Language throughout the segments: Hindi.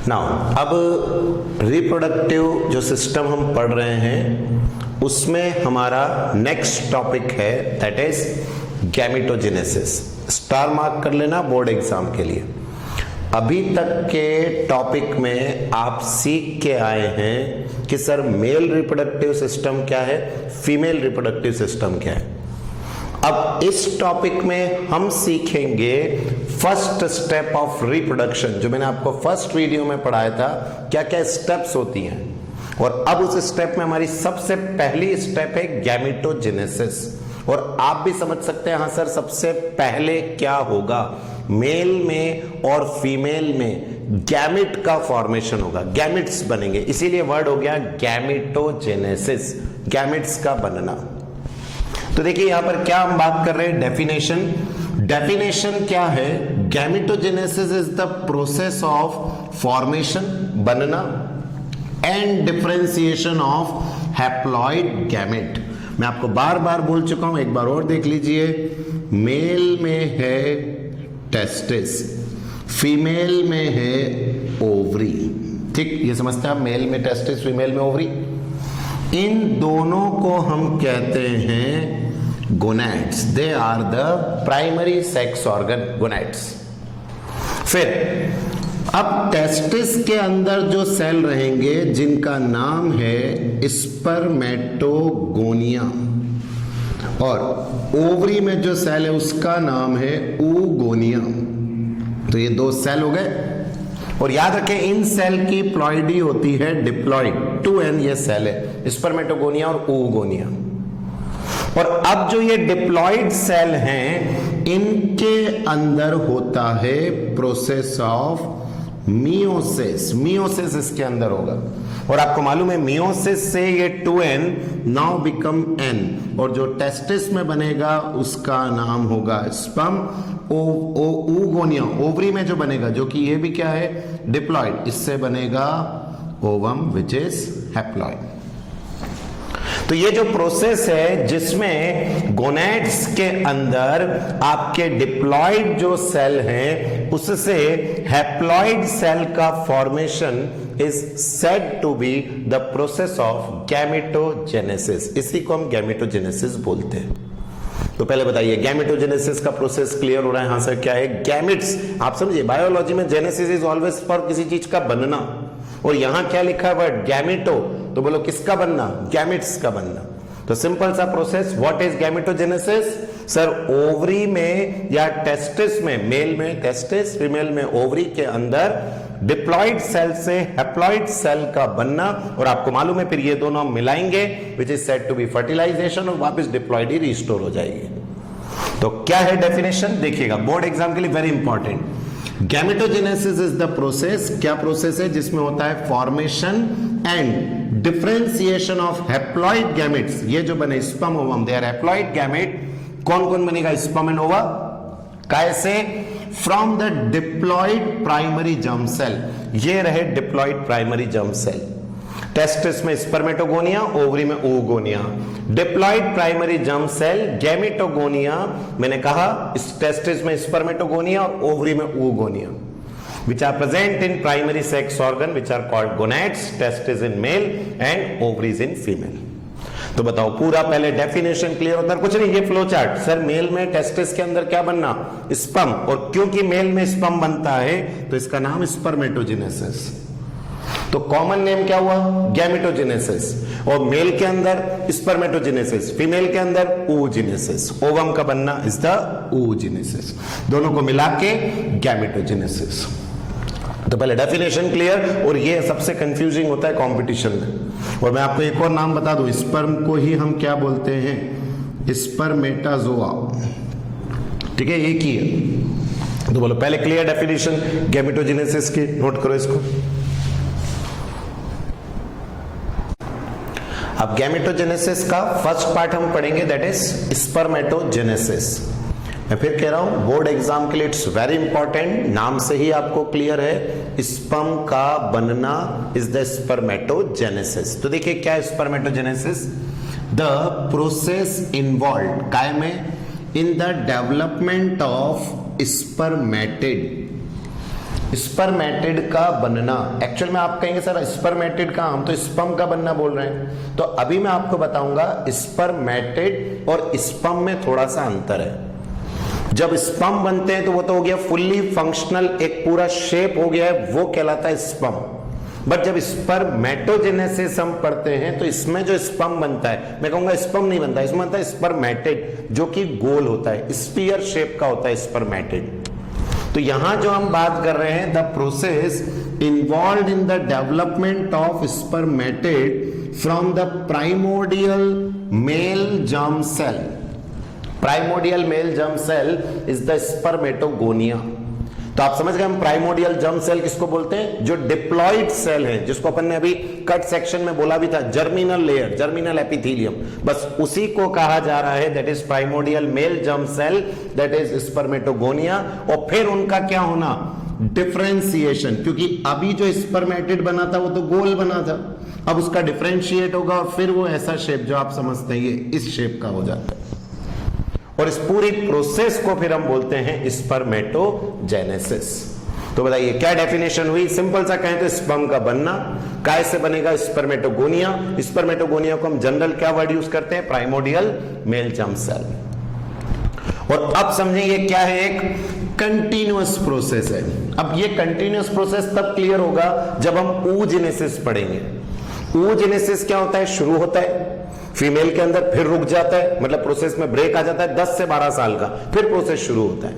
नाउ अब रिप्रोडक्टिव जो सिस्टम हम पढ़ रहे हैं उसमें हमारा नेक्स्ट टॉपिक है that is gametogenesis. Star mark कर लेना बोर्ड एग्जाम के लिए। अभी तक के टॉपिक में आप सीख के आए हैं कि सर मेल रिप्रोडक्टिव सिस्टम क्या है, फीमेल रिप्रोडक्टिव सिस्टम क्या है। अब इस टॉपिक में हम सीखेंगे फर्स्ट स्टेप ऑफ रिप्रोडक्शन, जो मैंने आपको फर्स्ट वीडियो में पढ़ाया था, क्या क्या स्टेप्स होती हैं। और अब उस स्टेप में हमारी सबसे पहली स्टेप है गैमेटोजेनेसिस। और आप भी समझ सकते हैं हाँ सर सबसे पहले क्या होगा, मेल में और फीमेल में गैमेट का फॉर्मेशन होगा, गैमेट्स बनेंगे, इसीलिए वर्ड हो गया गैमेटोजेनेसिस, गैमेट्स का बनना। तो देखिए यहां पर क्या हम बात कर रहे हैं, डेफिनेशन। डेफिनेशन क्या है, gametogenesis is the process of formation, बनना, and differentiation of haploid gamete. मैं आपको बार बार बोल चुका हूं, एक बार और देख लीजिए। मेल में है टेस्टिस, फीमेल में है ओवरी। ठीक, ये समझते हैं आप, मेल में टेस्टिस, फीमेल में ओवरी। इन दोनों को हम कहते हैं gonads. They are the primary sex organ, gonads. फिर अब टेस्टिस के अंदर जो सेल रहेंगे जिनका नाम है स्पर्मेटोगोनिया, और ओवरी में जो सेल है उसका नाम है oogonia। तो ये दो सेल हो गए। और याद रखें इन सेल की प्लॉइडी होती है डिप्लॉइड, 2n ये सेल है, स्पर्मेटोगोनिया और oogonia। और अब जो ये डिप्लॉइड सेल हैं इनके अंदर होता है प्रोसेस ऑफ मियोसिस। मियोसिस इसके अंदर होगा। और आपको मालूम है मियोसिस से ये 2n नाउ बिकम n, और जो टेस्टिस में बनेगा उसका नाम होगा स्पर्म। oogonia ओवरी में जो बनेगा, जो कि ये भी क्या है डिप्लॉइड, इससे बनेगा ओवम विच इज हैप्लॉइड। तो ये जो प्रोसेस है जिसमें गोनैड्स के अंदर आपके डिप्लॉइड जो सेल हैं उससे हैप्लॉइड सेल का formation is said to be the process of gametogenesis. इसी को हम गैमेटोजेनेसिस बोलते हैं। तो पहले बताइए गैमेटोजेनेसिस का प्रोसेस क्लियर हो रहा है? हाँ सर, क्या है गैमेट्स। आप समझिए बायोलॉजी में जेनेसिस इज ऑलवेज फॉर किसी चीज का बनना, और यहां क्या लिखा है वर्ड गैमेटो, तो बोलो किसका बनना, गैमेट्स का बनना। तो सिंपल सा process, what is gametogenesis? Sir ovary में या टेस्टिस में, मेल में टेस्टिस, फीमेल में ओवरी के अंदर डिप्लॉइड सेल से हैप्लॉइड सेल का बनना। और आपको मालूम है फिर ये दोनों हम मिलाएंगे which is said to be fertilization, और वापस डिप्लॉइड ही रिस्टोर हो जाएगी। तो क्या है डेफिनेशन, देखिएगा बोर्ड एग्जाम के लिए very important. Gametogenesis is the process, क्या प्रोसेस है जिसमें होता है formation and differentiation of haploid gametes. ये जो बने sperm ovum, they are haploid gamete. कौन कौन बनेगा स्पर्म एंड ओवा, कैसे? From the diploid primary germ cell. ये रहे diploid primary germ cell. Testis में स्पर्मेटोगोनिया, ओवरी में oogonia। Diploid primary germ cell gametogonia, मैंने कहा टेस्टिस में स्पर्मेटोगोनिया और ओवरी में oogonia, which are present in primary sex organ which are called gonads, testes in male and ovaries in female। तो बताओ पूरा पहले डेफिनेशन क्लियर होता है? कुछ नहीं, ये फ्लो चार्ट। सर मेल में टेस्टिस के अंदर क्या बनना, स्पर्म, और क्योंकि मेल में स्पर्म बनता है तो इसका नाम स्पर्मेटोजेनेसिस। तो कॉमन नेम क्या हुआ, गैमेटोजेनेसिस। और मेल के अंदर स्पर्मेटोजेनेसिस, फीमेल के अंदर oogenesis। ओवम का बनना इज द oogenesis, दोनों को मिला के गैमेटोजेनेसिस। तो पहले डेफिनेशन क्लियर। और ये सबसे कंफ्यूजिंग होता है कंपटीशन में। और मैं आपको एक और नाम बता दूं, स्पर्म को ही हम क्या बोलते हैं, स्पर्मेटाजोआ। ठीक है, एक ही है। तो बोलो पहले क्लियर डेफिनेशन गैमेटोजेनेसिस की, नोट करो इसको। अब गैमेटोजेनेसिस का फर्स्ट पार्ट हम पढ़ेंगे दैट इज स्पर्मेटोजेनेसिस। मैं फिर कह रहा हूं बोर्ड एग्जाम के लिए इट्स वेरी इंपॉर्टेंट, नाम से ही आपको क्लियर है, स्पर्म का बनना इज द स्पर्मेटोजेनेसिस। तो देखिए क्या है स्पर्मेटोजेनेसिस, द प्रोसेस इन्वॉल्व काय में इन the development of spermatid spermatid का बनना, एक्चुअल में आप कहेंगे सर स्पर्मेटिड का, हम तो स्पर्म का बनना बोल रहे हैं। तो अभी मैं आपको बताऊंगा स्पर्मेटिड और स्पर्म में थोड़ा सा अंतर है। जब स्पर्म बनते हैं तो वो तो हो गया फुल्ली फंक्शनल, एक पूरा शेप हो गया है, वो कहलाता है स्पर्म। बट जब स्पर्मेटोजेनेसिस हम पढ़ते हैं तो इसमें जो स्पर्म बनता है, मैं कहूंगा स्पर्म नहीं बनता, इसमें बनता है स्पर्मेटिड, जो कि गोल होता है, स्फीयर शेप का होता है स्पर्मेटिड। तो यहां जो हम बात कर रहे हैं, the process involve in the development of spermatid from the primordial male germ cell. Primordial male germ cell is the spermatogonia. तो आप समझ गए हम प्राइमोर्डियल जर्म सेल किसको बोलते हैं? जो डिप्लॉइड सेल है, जिसको अपन ने अभी कट सेक्शन में बोला भी था, जर्मिनल लेयर, जर्मिनल एपिथेलियम, बस उसी को कहा जा रहा है, that is primordial male germ cell, that is spermatogonia. और फिर उनका क्या होना? डिफरेंशिएशन, क्योंकि अभी जो स्पर्मेटिड बना था वो तो गोल बना था, अब उसका डिफरेंशिएट होगा और फिर वो ऐसा शेप जो आप समझते हैं ये इस शेप का हो जाता है। और इस पूरी प्रोसेस को फिर हम बोलते हैं स्पर्मेटोजेनेसिस। तो बताइए क्या डेफिनेशन हुई? सिंपल सा कहें तो स्पर्म का बनना, काय से बनेगा? स्पर्मेटोगोनिया। स्पर्मेटोगोनिया को हम जनरल क्या वर्ड यूज करते हैं? Primordial male germ cell. और अब समझिए ये क्या है? एक कंटिन्यूअस प्रोसेस है। अब ये कंटिन्यूअस प्रोसेस तब क्लियर होगा जब हम oogenesis पढ़ेंगे। oogenesis क्या होता है? शुरू होता है फीमेल के अंदर, फिर रुक जाता है, मतलब प्रोसेस में ब्रेक आ जाता है 10 से 12 साल का, फिर प्रोसेस शुरू होता है।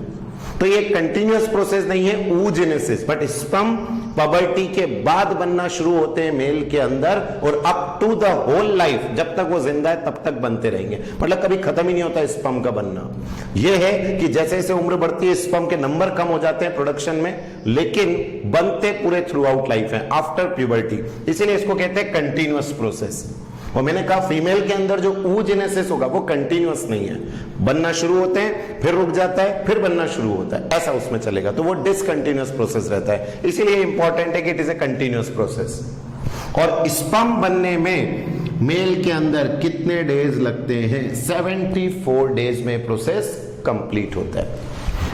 तो ये कंटिन्यूअस प्रोसेस नहीं है oogenesis, बट स्पर्म पबर्टी के बाद बनना शुरू होते हैं मेल के अंदर, और up to the whole life, जब तक वो जिंदा है तब तक बनते रहेंगे, मतलब कभी खत्म ही नहीं होता स्पर्म का बनना। यह है कि जैसे जैसे उम्र बढ़ती है स्पर्म के नंबर कम हो जाते हैं प्रोडक्शन में, लेकिन बनते पूरे थ्रू आउट लाइफ है आफ्टर प्यूबर्टी, इसीलिए इसको कहते हैं कंटिन्यूअस प्रोसेस। और मैंने कहा फीमेल के अंदर जो oogenesis होगा वो कंटिन्यूअस नहीं है, बनना शुरू होते हैं फिर रुक जाता है फिर बनना शुरू होता है, ऐसा उसमें चलेगा, तो वो डिसकंटिन्यूअस प्रोसेस रहता है। इसीलिए इंपॉर्टेंट है कि it is a continuous process. और स्पर्म बनने में मेल के अंदर कितने डेज लगते हैं? 74 डेज में प्रोसेस कंप्लीट होता है।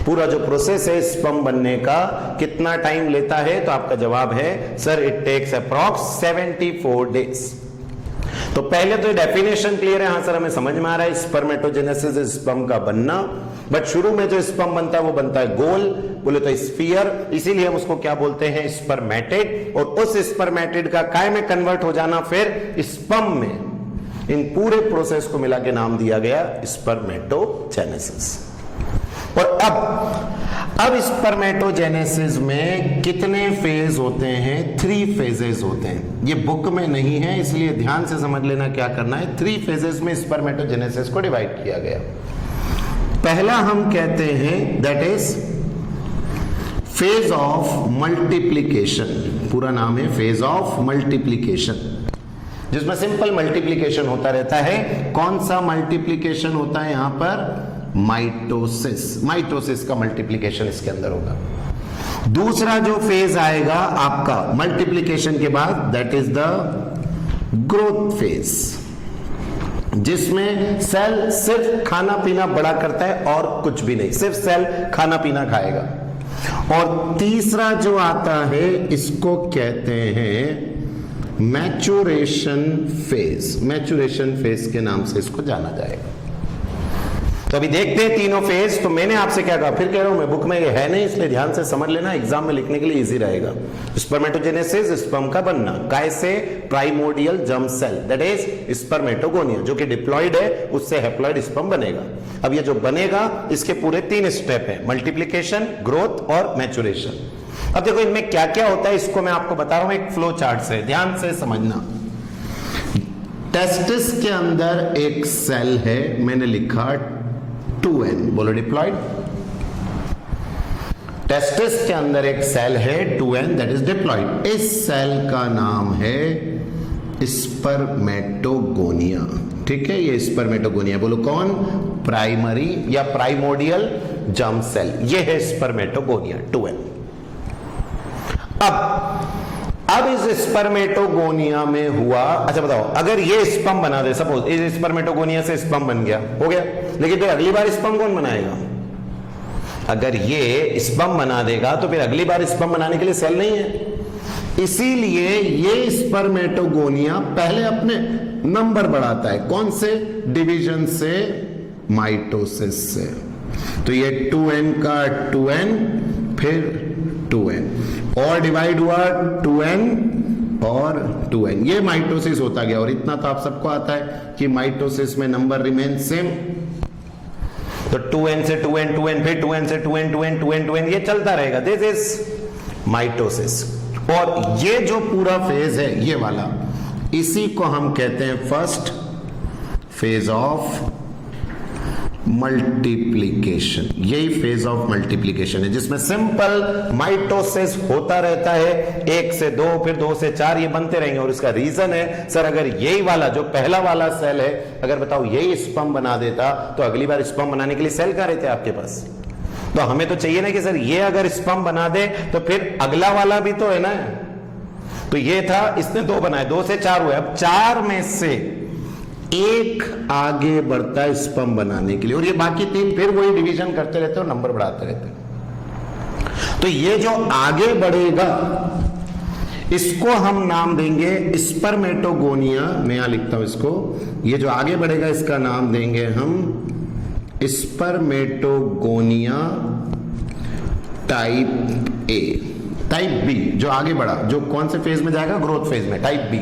पूरा जो प्रोसेस है स्पर्म बनने का कितना टाइम लेता है? तो आपका जवाब है sir it takes approx 74 days. तो पहले तो डेफिनेशन क्लियर है, हाँ सर हमें समझ में आ रहा है, स्पर्मेटोजेनेसिस स्पर्म का बनना, बट शुरू में जो स्पर्म बनता है वो बनता है गोल, बोले तो स्फीयर, इसीलिए हम उसको क्या बोलते हैं? स्पर्मेटिड। और उस स्पर्मेटिड का काय में कन्वर्ट हो जाना फिर स्पर्म में, इन पूरे प्रोसेस को मिला के नाम दिया गया स्पर्मेटोजेनेसिस। और अब स्पर्मेटोजेनेसिस में कितने फेज होते हैं? 3 फेजेस होते हैं। ये बुक में नहीं है इसलिए ध्यान से समझ लेना क्या करना है। 3 फेजेस में स्पर्मेटोजेनेसिस को डिवाइड किया गया। पहला हम कहते हैं that is phase of multiplication, पूरा नाम है फेज ऑफ मल्टीप्लीकेशन, जिसमें सिंपल मल्टीप्लीकेशन होता रहता है। कौन सा मल्टीप्लीकेशन होता है यहां पर? माइटोसिस। माइटोसिस का मल्टीप्लिकेशन इसके अंदर होगा। दूसरा जो फेज आएगा आपका मल्टीप्लिकेशन के बाद, that is the growth phase, जिसमें सेल सिर्फ खाना पीना बड़ा करता है और कुछ भी नहीं, सिर्फ सेल खाना पीना खाएगा। और तीसरा जो आता है इसको कहते हैं मैच्योरेशन फेज। मैच्योरेशन फेज के नाम से इसको जाना जाएगा। तो अभी देखते हैं तीनों फेज। तो मैंने आपसे क्या कहा, फिर कह रहा हूं मैं, बुक में ये है नहीं इसलिए ध्यान से समझ लेना, एग्जाम में लिखने के लिए इजी रहेगा। स्पर्मेटोजेनेसिस स्पर्म का बनना, काय से? Primordial germ cell, that is spermatogonia, जो कि डिप्लॉइड है, उससे हैप्लॉइड स्पर्म बनेगा। अब ये जो बनेगा इसके पूरे 3 स्टेप है, मल्टीप्लीकेशन, ग्रोथ और मैच्योरेशन। अब देखो इनमें क्या क्या होता है इसको मैं आपको बता रहा हूं एक फ्लो चार्ट से, ध्यान से समझना। टेस्टिस के अंदर एक सेल है, मैंने लिखा 2n, बोलो डिप्लॉइड। टेस्टिस के अंदर एक सेल है 2n, दैट इज डिप्लॉइड। इस सेल का नाम है स्पर्मेटोगोनिया, ठीक है, ये स्पर्मेटोगोनिया, बोलो कौन? प्राइमरी या प्राइमोर्डियल जर्म सेल, ये है स्पर्मेटोगोनिया 2n। अब इस स्पर्मेटोगोनिया में हुआ, अच्छा बताओ, अगर ये स्पर्म बना दे, सपोज इस स्पर्मेटोगोनिया से स्पर्म बन गया, हो गया, लेकिन फिर अगली बार स्पर्म कौन बनाएगा? अगर ये स्पर्म बना देगा तो फिर अगली बार स्पर्म बनाने के लिए सेल नहीं है। इसीलिए ये स्पर्मेटोगोनिया पहले अपने नंबर बढ़ाता है, कौन से? डिवीजन से, माइटोसिस से। तो ये 2n का 2n, फिर 2n और डिवाइड हुआ 2n और 2n, ये माइटोसिस होता गया। और इतना तो आप सबको आता है कि माइटोसिस में नंबर रिमेन सेम। तो 2n से 2n 2n, फिर 2n से 2n 2n 2n 2n, ये चलता रहेगा। This is mitosis. और ये जो पूरा फेज है ये वाला, इसी को हम कहते हैं फर्स्ट फेज ऑफ मल्टीप्लीकेशन। यही फेज ऑफ मल्टीप्लीकेशन है जिसमें सिंपल माइटोसिस होता रहता है, 1 से 2, फिर 2 से 4, ये बनते रहेंगे। और इसका रीजन है सर, अगर यही वाला जो पहला वाला सेल है, अगर बताओ यही स्पर्म बना देता तो अगली बार स्पर्म बनाने के लिए सेल कहां रहते आपके पास? तो हमें तो चाहिए ना कि सर ये अगर स्पर्म बना दे तो फिर अगला वाला भी तो है ना। तो ये था, इसने 2 बनाए, 2 से 4 हुए। अब 4 में से 1 आगे बढ़ता है स्पर्म बनाने के लिए, और ये बाकी 3 फिर वही डिवीजन करते रहते और नंबर बढ़ाते रहते हैं। तो ये जो आगे बढ़ेगा इसको हम नाम देंगे स्पर्मेटोगोनिया। मैं यहां लिखता हूं इसको, ये जो आगे बढ़ेगा इसका नाम देंगे हम spermatogonia type A. Type B जो आगे बढ़ा, जो कौन से फेज में जाएगा? ग्रोथ फेज में, टाइप बी।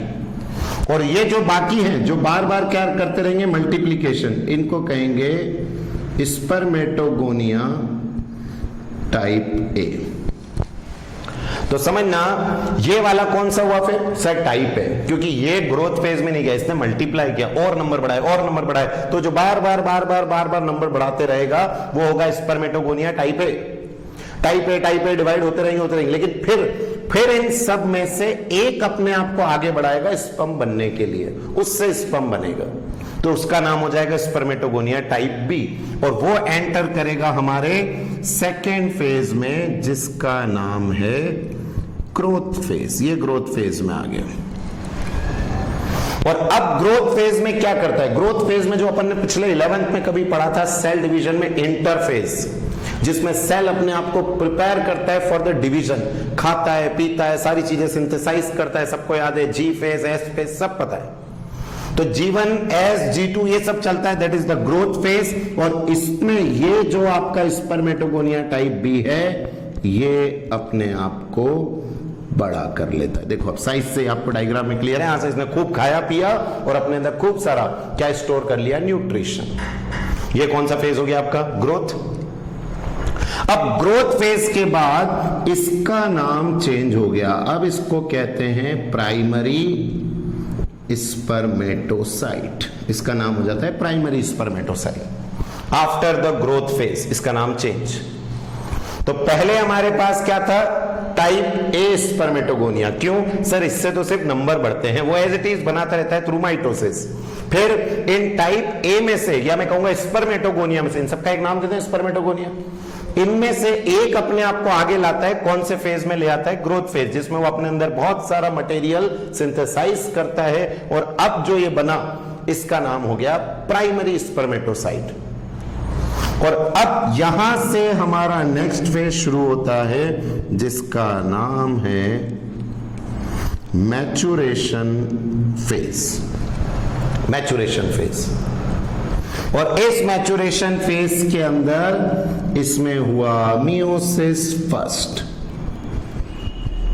और ये जो बाकी हैं जो बार बार क्या करते रहेंगे? मल्टीप्लीकेशन, इनको कहेंगे स्पर्मेटोगोनिया टाइप ए। तो समझना, ये वाला कौन सा हुआ फिर? सर टाइप है, क्योंकि ये ग्रोथ फेज में नहीं गया, इसने मल्टीप्लाई किया और नंबर बढ़ाए और नंबर बढ़ाए। तो जो बार बार नंबर बढ़ाते रहेगा वो होगा spermatogonia type A. Type A divide होते रहेंगे। लेकिन फिर इन सब में से एक अपने आप को आगे बढ़ाएगा स्पर्म बनने के लिए, उससे स्पर्म बनेगा, तो उसका नाम हो जाएगा स्पर्मेटोगोनिया टाइप बी। और वो एंटर करेगा हमारे सेकेंड फेज में, जिसका नाम है ग्रोथ फेज। ये ग्रोथ फेज में आ गया। और अब ग्रोथ फेज में क्या करता है? ग्रोथ फेज में जो अपन ने पिछले 11th में कभी पढ़ा था, सेल डिवीजन में इंटरफेज, जिसमें सेल अपने आप को प्रिपेयर करता है फॉर द डिवीजन, खाता है, पीता है, सारी चीजें सिंथेसाइज करता है, सबको याद है, जी फेज, एस फेज सब पता है। तो G1, S, G2 ये सब चलता है, that is the growth phase. और इसमें ये जो आपका स्पर्मेटोगोनिया टाइप बी है, ये अपने आप को बड़ा कर लेता है। देखो अब साइज से आपको डायग्राम में क्लियर है। यहां से इसने खूब खाया पिया और अपने अंदर खूब सारा क्या स्टोर कर लिया? न्यूट्रिशन। ये कौन सा फेज हो गया आपका? ग्रोथ। अब ग्रोथ फेज के बाद इसका नाम चेंज हो गया, अब इसको कहते हैं प्राइमरी स्पर्मेटोसाइट। इसका नाम हो जाता है primary spermatocyte after the growth phase. इसका नाम चेंज। तो पहले हमारे पास क्या था? Type A spermatogonia. क्यों सर? इससे तो सिर्फ नंबर बढ़ते हैं, वो एज इट इज बनाता रहता है थ्रू माइटोसिस। फिर इन टाइप ए में से, या मैं कहूंगा स्पर्मेटोगोनिया में से, इन सबका एक नाम देते हैं स्पर्मेटोगोनिया। इनमें से एक अपने आप को आगे लाता है, कौन से फेज में ले आता है? ग्रोथ फेज, जिसमें वो अपने अंदर बहुत सारा मटेरियल सिंथेसाइज करता है। और अब जो ये बना, इसका नाम हो गया प्राइमरी स्पर्मेटोसाइट। और अब यहां से हमारा नेक्स्ट फेज शुरू होता है, जिसका नाम है मैचुरेशन फेज। Maturation phase. और इस मैचुरेशन फेज के अंदर इसमें हुआ मियोसिस फर्स्ट।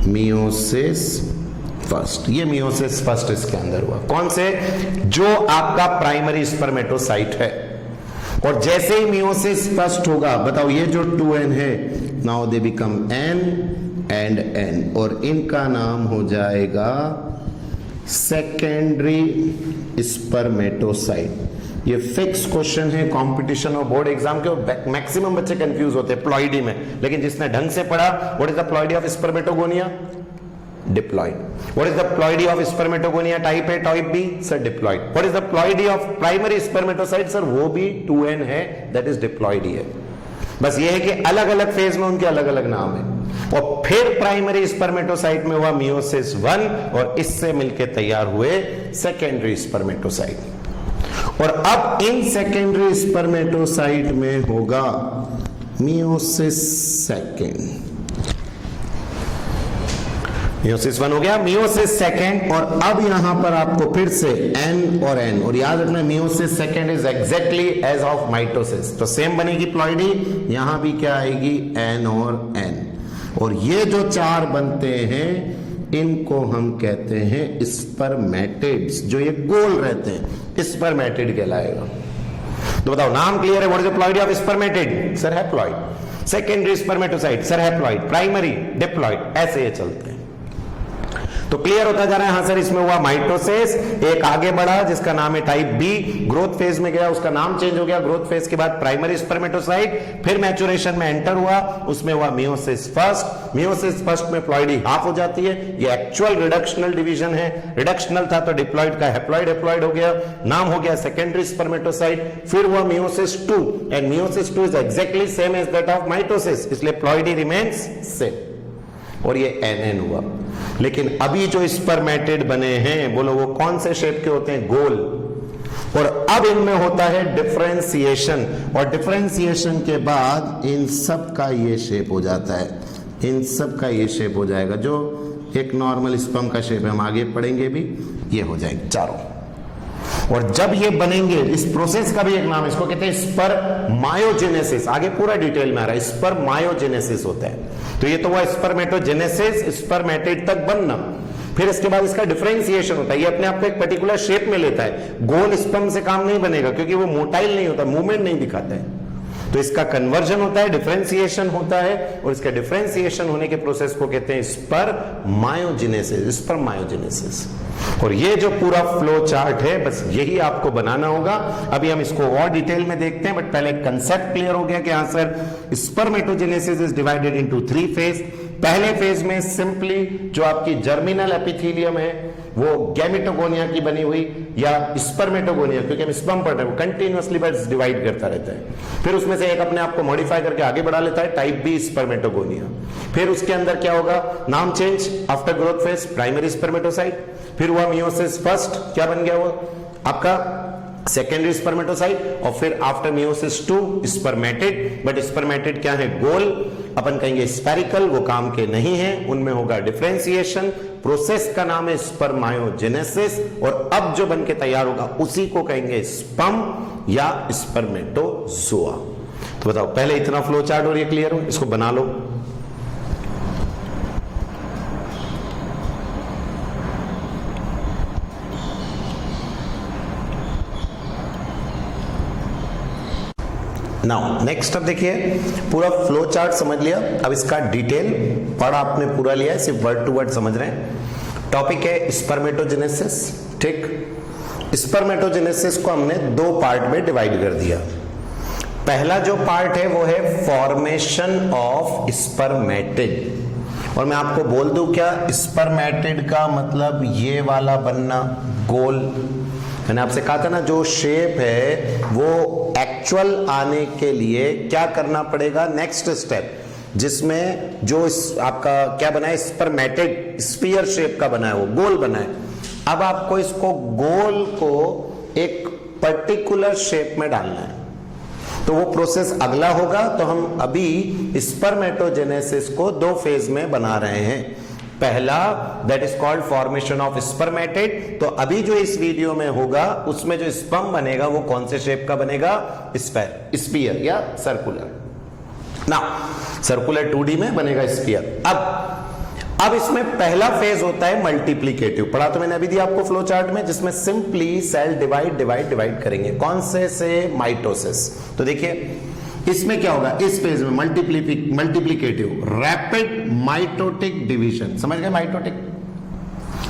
मियोसिस फर्स्ट, ये मियोसिस फर्स्ट इसके अंदर हुआ। कौन से? जो आपका प्राइमरी स्पर्मेटोसाइट है। और जैसे ही मियोसिस फर्स्ट होगा, बताओ ये जो 2n है, now they become n and n, और इनका नाम हो जाएगा सेकेंडरी स्पर्मेटोसाइट। ये फिक्स क्वेश्चन है कंपटीशन और बोर्ड एग्जाम के, और मैक्सिमम बच्चे कंफ्यूज होते हैं प्लॉइडी में। लेकिन जिसने ढंग से पढ़ा, what is the ploidy of spermatogonia? Diploid. What is the ploidy of spermatogonia type A type B? Sir diploid. What is the ploidy of primary spermatocyte? Sir वो भी 2n है, दैट इज डिप्लॉइड है। बस ये है कि अलग अलग फेज में उनके अलग अलग नाम है। और फिर प्राइमरी स्पर्मेटोसाइट में हुआ मियोसिस 1, और इससे मिलकर तैयार हुए सेकेंडरी स्पर्मेटोसाइट। और अब इन सेकेंडरी स्पर्मेटोसाइट में होगा मियोसिस सेकेंड, मियोसिस 1 हो गया, मियोसिस सेकेंड। और अब यहां पर आपको फिर से एन और एन, और याद रखना meiosis second is exactly as of mitosis, तो सेम बनेगी प्लॉइडी, यहां भी क्या आएगी एन और एन। और ये जो 4 बनते हैं इनको हम कहते हैं स्पर्मेटिड्स, जो ये गोल रहते हैं स्पर्मेटिड कहलाएगा। तो बताओ नाम क्लियर है, what is the ploidy of spermatid? Sir haploid. Secondary spermatocyte, sir haploid. Primary diploid, ऐसे ये चलते हैं। तो क्लियर होता जा रहा है, हाँ सर इसमें हुआ माइटोसिस, एक आगे बढ़ा जिसका नाम है टाइप बी, ग्रोथ फेज में गया, उसका नाम चेंज हो गया, ग्रोथ फेज के बाद प्राइमरी स्पर्मेटोसाइट, फिर मैच्योरेशन में एंटर हुआ, उसमें हुआ मियोसिस फर्स्ट। मियोसिस फर्स्ट में प्लॉइडी हाफ हो जाती है, ये एक्चुअल रिडक्शनल डिवीजन है, रिडक्शनल था तो डिप्लॉइड का हैप्लॉइड हैप्लॉइड हो गया, नाम हो गया सेकेंडरी स्पर्मेटोसाइट। फिर हुआ meiosis 2 and meiosis 2 is exactly same as that of mitosis, इसलिए प्लॉइडी रिमेन्स सेम, और ये एन हुआ। लेकिन अभी जो स्पर्मेटिड बने हैं बोलो वो कौन से शेप के होते हैं? गोल। और अब इनमें होता है डिफरेंशिएशन, और डिफरेंशिएशन के बाद इन सब का ये शेप हो जाता है, इन सब का ये शेप हो जाएगा, जो एक नॉर्मल स्पर्म का शेप है, हम आगे पढ़ेंगे भी, ये हो जाएंगे चारों। और जब ये बनेंगे, इस प्रोसेस का भी एक नाम है, इसको कहते हैं स्पर्मायोजेनेसिस, आगे पूरा डिटेल में आ रहा है, स्पर्मायोजेनेसिस होता है। तो ये तो हुआ स्पर्मेटोजेनेसिस, स्पर्मेटिड तक बनना, फिर इसके बाद इसका डिफरेंशिएशन होता है, ये अपने आप को एक पर्टिकुलर शेप में लेता है, गोल स्पर्म से काम नहीं बनेगा क्योंकि वो मोटाइल नहीं होता, मूवमेंट नहीं दिखाता है, तो इसका कन्वर्जन होता है, डिफरेंशिएशन होता है, और इसके डिफरेंशिएशन होने के प्रोसेस को कहते हैं स्पर्मायोजेनेसिस, स्पर्मायोजेनेसिस। और ये जो पूरा फ्लो चार्ट है बस यही आपको बनाना होगा। अभी हम इसको और डिटेल में देखते हैं, बट पहले कंसेप्ट क्लियर हो गया कि हाँ sir spermatogenesis is divided into 3 phase. पहले फेज में सिंपली जो आपकी जर्मिनल एपिथेलियम है वो गैमेटोगोनिया की बनी हुई या स्पर्मेटोगोनिया, क्योंकि हम स्पर्म पढ़ रहे हैं, वो कंटिन्यूअसली बस डिवाइड करता रहता है, फिर उसमें से एक अपने आप को मॉडिफाई करके आगे बढ़ा लेता है, टाइप बी स्पर्मेटोगोनिया। फिर उसके अंदर क्या होगा, नाम change after growth phase, primary spermatocyte. फिर हुआ मियोसिस फर्स्ट, क्या बन गया वो आपका सेकेंडरी स्पर्मेटोसाइट, और फिर after meiosis 2 spermatid. But spermatid क्या है? गोल, अपन कहेंगे स्फेरिकल, वो काम के नहीं है, उनमें होगा डिफरेंशिएशन, प्रोसेस का नाम है स्पर्मायोजेनेसिस, और अब जो बन के तैयार होगा उसी को कहेंगे स्पर्म या स्पर्मेटोजोआ। तो बताओ पहले इतना फ्लो चार्ट और ये क्लियर हो, इसको बना लो। नाउ नेक्स्ट अब देखिए, पूरा फ्लो चार्ट समझ लिया, अब इसका डिटेल पढ़ा आपने पूरा लिया है, सिर्फ वर्ड टू वर्ड समझ रहे हैं। टॉपिक है स्पर्मेटोजेनेसिस, ठीक। स्पर्मेटोजेनेसिस को हमने 2 पार्ट में डिवाइड कर दिया। पहला जो पार्ट है वो है फॉर्मेशन ऑफ स्पर्मेटिड, और मैं आपको बोल दूं क्या, स्पर्मेटिड का मतलब ये वाला बनना, गोल। मैंने आपसे कहा था ना जो शेप है वो एक्चुअल आने के लिए क्या करना पड़ेगा, नेक्स्ट स्टेप, जिसमें जो आपका क्या बना है, स्पर्मेटिड स्फीयर शेप का बना है, वो गोल बना है। अब आपको इसको गोल को एक पर्टिकुलर शेप में डालना है, तो वो प्रोसेस अगला होगा। तो हम अभी स्पर्मेटोजेनेसिस को 2 फेज में बना रहे हैं। पहला that is called formation of spermatid, तो अभी जो इस वीडियो में होगा उसमें जो स्पर्म बनेगा वो कौन से शेप का बनेगा, स्फीयर या सर्कुलर। ना सर्कुलर 2D में बनेगा स्फीयर। अब इसमें पहला फेज होता है मल्टीप्लिकेटिव, पढ़ा तो मैंने अभी दिया आपको फ्लो चार्ट में, जिसमें सिंपली सेल डिवाइड करेंगे, कौन से माइटोसिस। तो देखिए इसमें क्या होगा, इस फेज में मल्टीप्लिकेटिव रैपिड माइटोटिक डिवीजन, समझ गए, माइटोटिक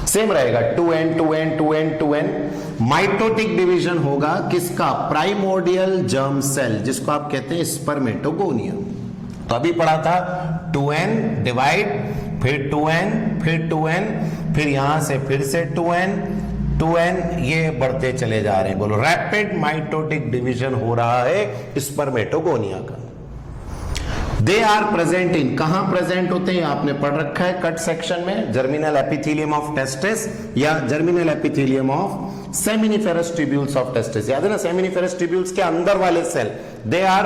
सेम रहेगा, 2n। माइटोटिक डिवीजन होगा किसका, प्राइमोर्डियल जर्म सेल, जिसको आप कहते हैं स्पर्मेटोगोनिया। तो अभी पढ़ा था 2n डिवाइड, फिर 2n, फिर 2n, फिर यहां से फिर से 2n, ये बढ़ते चले जा रहे हैं। बोलो रैपिड माइटोटिक डिवीजन हो रहा है स्पर्मेटोगोनिया का। दे आर प्रेजेंट इन, कहां प्रेजेंट होते हैं आपने पढ़ रखा है कट सेक्शन में, जर्मिनल एपिथेलियम ऑफ टेस्टिस या germinal epithelium of seminiferous tubules of testis. याद है ना, सेमिनिफेरस ट्यूब्यूल्स के अंदर वाले cell, they are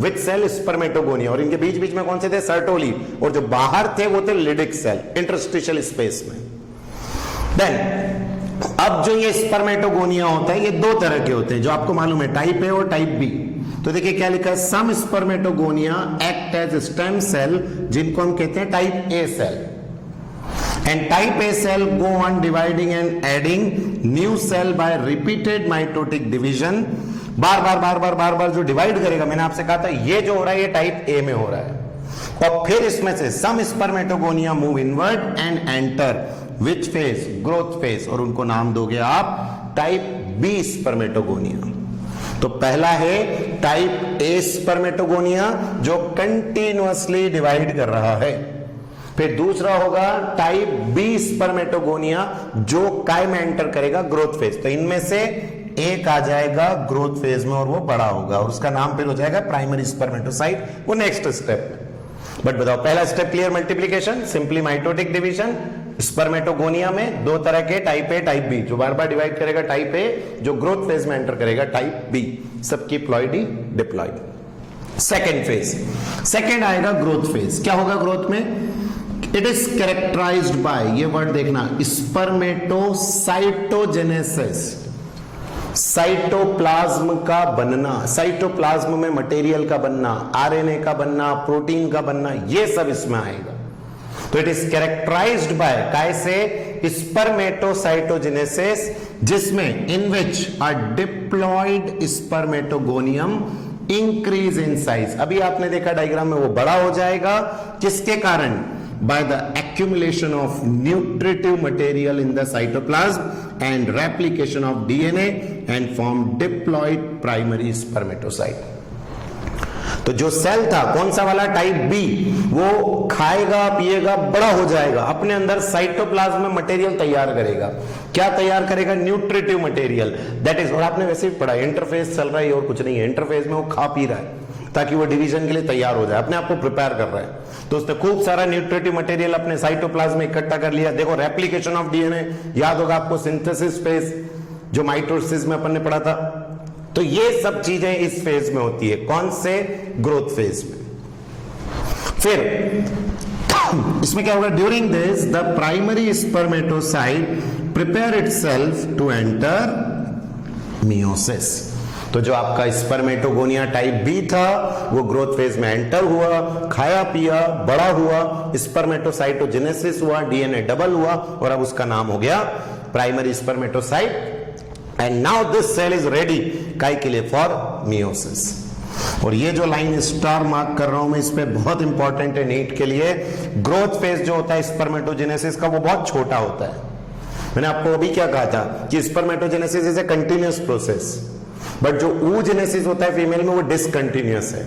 which cell spermatogonia, और इनके बीच बीच में कौन से थे, सर्टोली, और जो बाहर थे वो थे लिडिक सेल, इंटरस्टिशियल स्पेस में। देन अब जो ये स्पर्मेटोगोनिया होता है ये दो तरह के होते हैं, जो आपको मालूम है, टाइप ए और टाइप बी। तो देखिए क्या लिखा है, some spermatogonia act as stem cell, जिनको हम कहते हैं type A cell, and type A cell go on dividing and adding new cell by repeated mitotic division. बार बार बार बार बार बार जो डिवाइड करेगा, मैंने आपसे कहा था ये जो हो रहा है ये टाइप ए में हो रहा है, और फिर इसमें से some spermatogonia move inward and enter which phase, growth phase, और उनको नाम दोगे आप टाइप बी स्पर्मेटोगोनिया। तो पहला है टाइप ए स्पर्मेटोगोनिया जो कंटिन्यूअसली डिवाइड कर रहा है, फिर दूसरा होगा टाइप बी स्पर्मेटोगोनिया जो काय में एंटर करेगा, ग्रोथ फेज। तो इनमें से एक आ जाएगा ग्रोथ फेज में और वो बड़ा होगा, और उसका नाम फिर हो जाएगा प्राइमरी स्पर्मेटोसाइट, वो नेक्स्ट स्टेप में। बट बताओ पहला step clear, multiplication, simply mitotic division. Spermatogonia में दो तरह के, टाइप ए टाइप बी, जो बार बार डिवाइड करेगा टाइप ए, जो ग्रोथ फेज में एंटर करेगा टाइप बी, सबकी ploidy diploid. Second phase, second आएगा ग्रोथ फेज। क्या होगा ग्रोथ में, इट इज कैरेक्टराइज्ड बाय, ये वर्ड देखना, स्पर्मेटोसाइटोजेनेसिस, साइटोप्लाज्म का बनना, साइटोप्लाज्म में मटेरियल का बनना, आरएनए का बनना, प्रोटीन का बनना, ये सब इसमें आएगा। तो इट इज कैरेक्टराइज्ड बाय कैसे, स्पर्मेटोसाइटोजेनेसिस, जिसमें in which a diploid spermatogonium increase in size. अभी आपने देखा डायग्राम में, वो बड़ा हो जाएगा, किसके कारण, by the accumulation of nutritive material in the cytoplasm and replication of DNA and form diploid primary spermatocyte। तो जो सेल था कौन सा वाला, टाइप बी, वो खाएगा पिएगा बड़ा हो जाएगा, अपने अंदर साइटोप्लाज्म में मटेरियल तैयार करेगा। क्या तैयार करेगा, न्यूट्रिटिव मटेरियल, दैट इज, और आपने वैसे ही पढ़ा, इंटरफेज चल रहा है और कुछ नहीं है, इंटरफेज में वो खा पी रहा है ताकि वो डिवीजन के लिए तैयार हो जाए, अपने आप को प्रिपेयर कर रहा है। तो उसने खूब सारा न्यूट्रिटिव मटेरियल अपने साइटोप्लाज्म में इकट्ठा कर लिया। देखो रेप्लिकेशन ऑफ डीएनए, याद होगा आपको सिंथेसिस फेज जो माइटोसिस में अपन ने पढ़ा था। तो ये सब चीजें इस फेज में होती है, कौन से, ग्रोथ फेज में। फिर इसमें क्या होगा, during this the primary spermatocyte prepare itself to enter meiosis. तो जो आपका स्पर्मेटोगोनिया टाइप बी था वो ग्रोथ फेज में एंटर हुआ, खाया पिया बड़ा हुआ, स्पर्मेटोसाइटोजेनेसिस हुआ, डीएनए डबल हुआ, और अब उसका नाम हो गया primary spermatocyte. And now this cell is ready काय के लिए, फॉर मियोसिस। और ये जो लाइन स्टार मार्क कर रहा हूं मैं, इस पे बहुत इंपॉर्टेंट है नीट के लिए। ग्रोथ फेज जो होता है स्पर्मेटोजेनेसिस का, वो बहुत छोटा होता है। मैंने आपको अभी क्या कहा था कि spermatogenesis is a continuous process, but जो oogenesis होता है फीमेल में वो डिसकंटिन्यूअस है।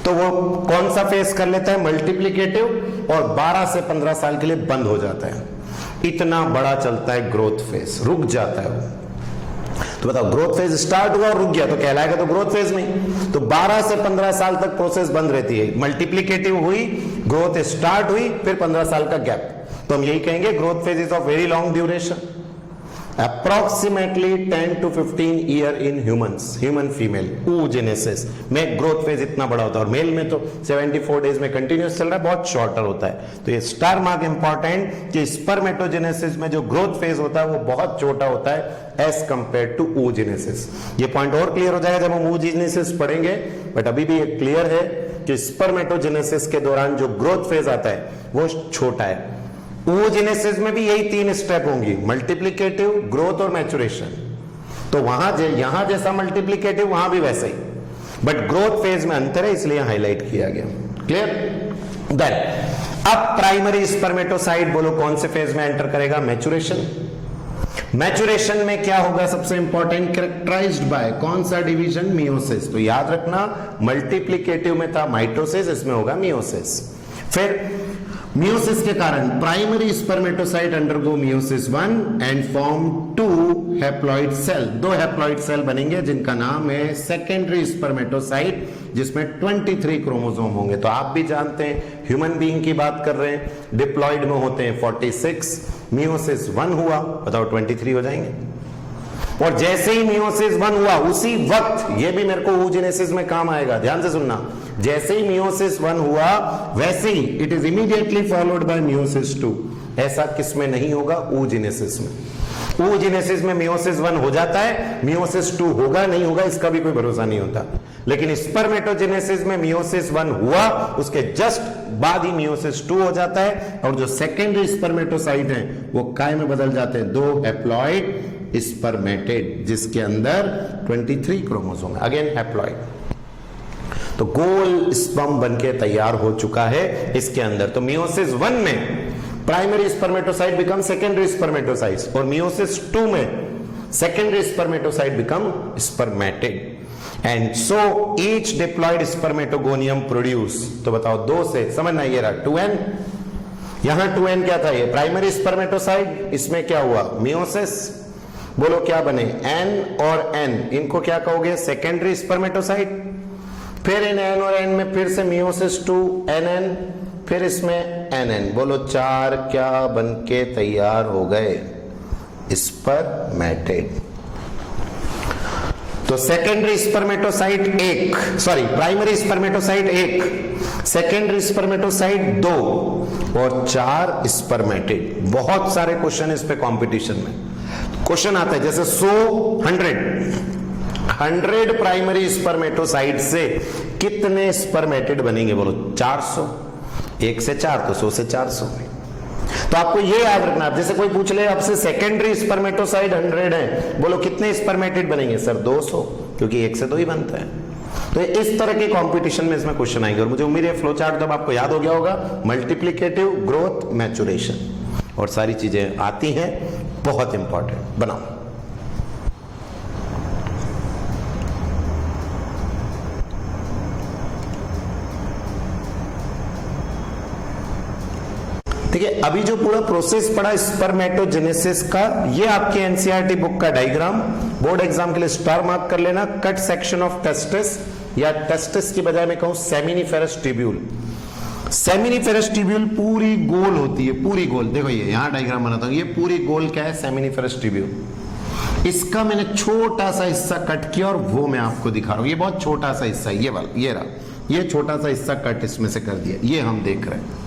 तो वो कौन सा फेस कर लेता है, मल्टीप्लिकेटिव, और 12 से 15 साल के लिए बंद हो जाता है। इतना बड़ा चलता है ग्रोथ फेज, रुक जाता है वो। तो बताओ ग्रोथ फेज स्टार्ट हुआ और रुक गया तो कहलाएगा तो ग्रोथ फेज नहीं। तो 12 से 15 साल तक प्रोसेस बंद रहती है, मल्टीप्लिकेटिव हुई, ग्रोथ स्टार्ट हुई, फिर 15 साल का गैप। तो हम यही कहेंगे growth phase is of very long duration, approximately 10 to 15 year in humans, human female, oogenesis में ग्रोथ फेज इतना बड़ा होता है, और मेल में तो 74 डेज में कंटिन्यूस चल रहा है, बहुत शॉर्टर होता है। तो ये स्टार मार्क इंपॉर्टेंट कि स्पर्मेटोजेनेसिस में जो ग्रोथ फेज होता है वो बहुत छोटा होता है एज कंपेयर टू oogenesis। ये पॉइंट और क्लियर हो जाएगा जब हम oogenesis पढ़ेंगे, बट अभी भी ये क्लियर है कि स्पर्मेटोजेनेसिस के दौरान जो ग्रोथ फेज आता है वो छोटा है। oogenesis में भी यही 3 स्टेप होंगी, मल्टीप्लिकेटिव, ग्रोथ और मैचुरेशन। तो यहां जैसा मल्टीप्लिकेटिव वहां भी वैसे ही, बट ग्रोथ फेज में अंतर है, इसलिए हाईलाइट किया गया। क्लियर? देन अब प्राइमरी स्पर्मेटोसाइट बोलो कौन से फेज में एंटर करेगा, मैचुरेशन। मैचुरेशन में क्या होगा, सबसे इंपॉर्टेंट, कैरेक्टराइज्ड बाय कौन सा डिवीजन, मियोसिस। तो याद रखना मल्टीप्लिकेटिव में था माइटोसिस, इसमें होगा मियोसिस। फिर मियोसिस के कारण primary spermatocyte undergo meiosis 1 and form 2 haploid cell. 2 haploid cell बनेंगे जिनका नाम है सेकेंडरी स्पर्मेटोसाइट, जिसमें 23 क्रोमोसोम होंगे। तो आप भी जानते हैं ह्यूमन बीइंग की बात कर रहे हैं, डिप्लॉइड में होते हैं 46, मियोसिस 1 हुआ, बताओ 23 हो जाएंगे। और जैसे ही मियोसिस 1 हुआ उसी वक्त, ये भी मेरे को oogenesis में काम आएगा, ध्यान से सुनना, जैसे ही मियोसिस 1 हुआ वैसे ही it is immediately followed by meiosis 2। ऐसा किसमें नहीं होगा? oogenesis में। oogenesis में मियोसिस 1 हो जाता है, मियोसिस 2 होगा नहीं होगा इसका भी कोई भरोसा नहीं होता। लेकिन स्पर्मेटोजेनेसिस में मियोसिस 1 हुआ, उसके जस्ट बाद ही मियोसिस 2 हो जाता है, और जो सेकेंडरी स्पर्मेटोसाइट हैं वो काय में बदल जाते हैं, 2 हैप्लॉइड स्पर्मेटेड, जिसके अंदर 23 क्रोमोसोम है, अगेन हैप्लॉइड। तो गोल स्पर्म बनके तैयार हो चुका है इसके अंदर। तो मियोसिस 1 में primary spermatocyte become secondary spermatocytes, और मियोसिस 2 में secondary spermatocyte become spermatid, and so each diploid spermatogonium produce. तो बताओ 2 से समझना, ये रहा 2n, यहां 2n क्या था? ये प्राइमरी स्पर्मेटोसाइट, इसमें क्या हुआ? मियोसिस। बोलो क्या बने? n और n, इनको क्या कहोगे? Secondary spermatocyte. फिर इन n और n में फिर से मियोसिस 2 nn, फिर इसमें nn। बोलो 4 क्या बनके तैयार हो गए? स्पर्मेटेड। तो secondary spermatocyte 1, sorry primary spermatocyte 1, secondary spermatocyte 2 और 4 स्पर्मेटेड। बहुत सारे क्वेश्चन इस पे कंपटीशन में क्वेश्चन आता है, जैसे 100 प्राइमरी स्पर्मेटोसाइट से कितने स्पर्मेटेड बनेंगे? बोलो 400, 1 से 4 तो 100 से 400। तो आपको ये याद रखना, जैसे कोई पूछ ले आपसे सेकेंडरी स्पर्मेटोसाइट 100 है, बोलो कितने स्पर्मेटेड बनेंगे? सर 200, क्योंकि 1 से 2 ही बनता है। तो इस तरह के कंपटीशन में इसमें क्वेश्चन आएंगे, और मुझे उम्मीद है फ्लो चार्ट जब आपको याद हो गया होगा, मल्टीप्लिकेटिव, ग्रोथ, मैचुरेशन और सारी चीजें आती हैं, बहुत इंपॉर्टेंट बनाओ। ठीक है, अभी जो पूरा प्रोसेस पड़ा स्पर्मेटोजेनेसिस का, ये आपके एनसीईआरटी बुक का डायग्राम, बोर्ड एग्जाम के लिए स्टार मार्क कर लेना। कट सेक्शन ऑफ टेस्टिस, या टेस्टिस की बजाय मैं कहूं सेमिनिफेरस ट्यूब्यूल। सेमिनिफेरस ट्यूब्यूल पूरी गोल होती है, पूरी गोल। देखो ये यहां डायग्राम बनाता हूं, ये पूरी गोल क्या है? Seminiferous tubule. इसका मैंने छोटा सा हिस्सा कट किया और वो मैं आपको दिखा रहा हूं। ये बहुत छोटा सा हिस्सा, ये वाला, ये रहा, ये छोटा सा हिस्सा कट इसमें से कर दिया, ये हम देख रहे हैं।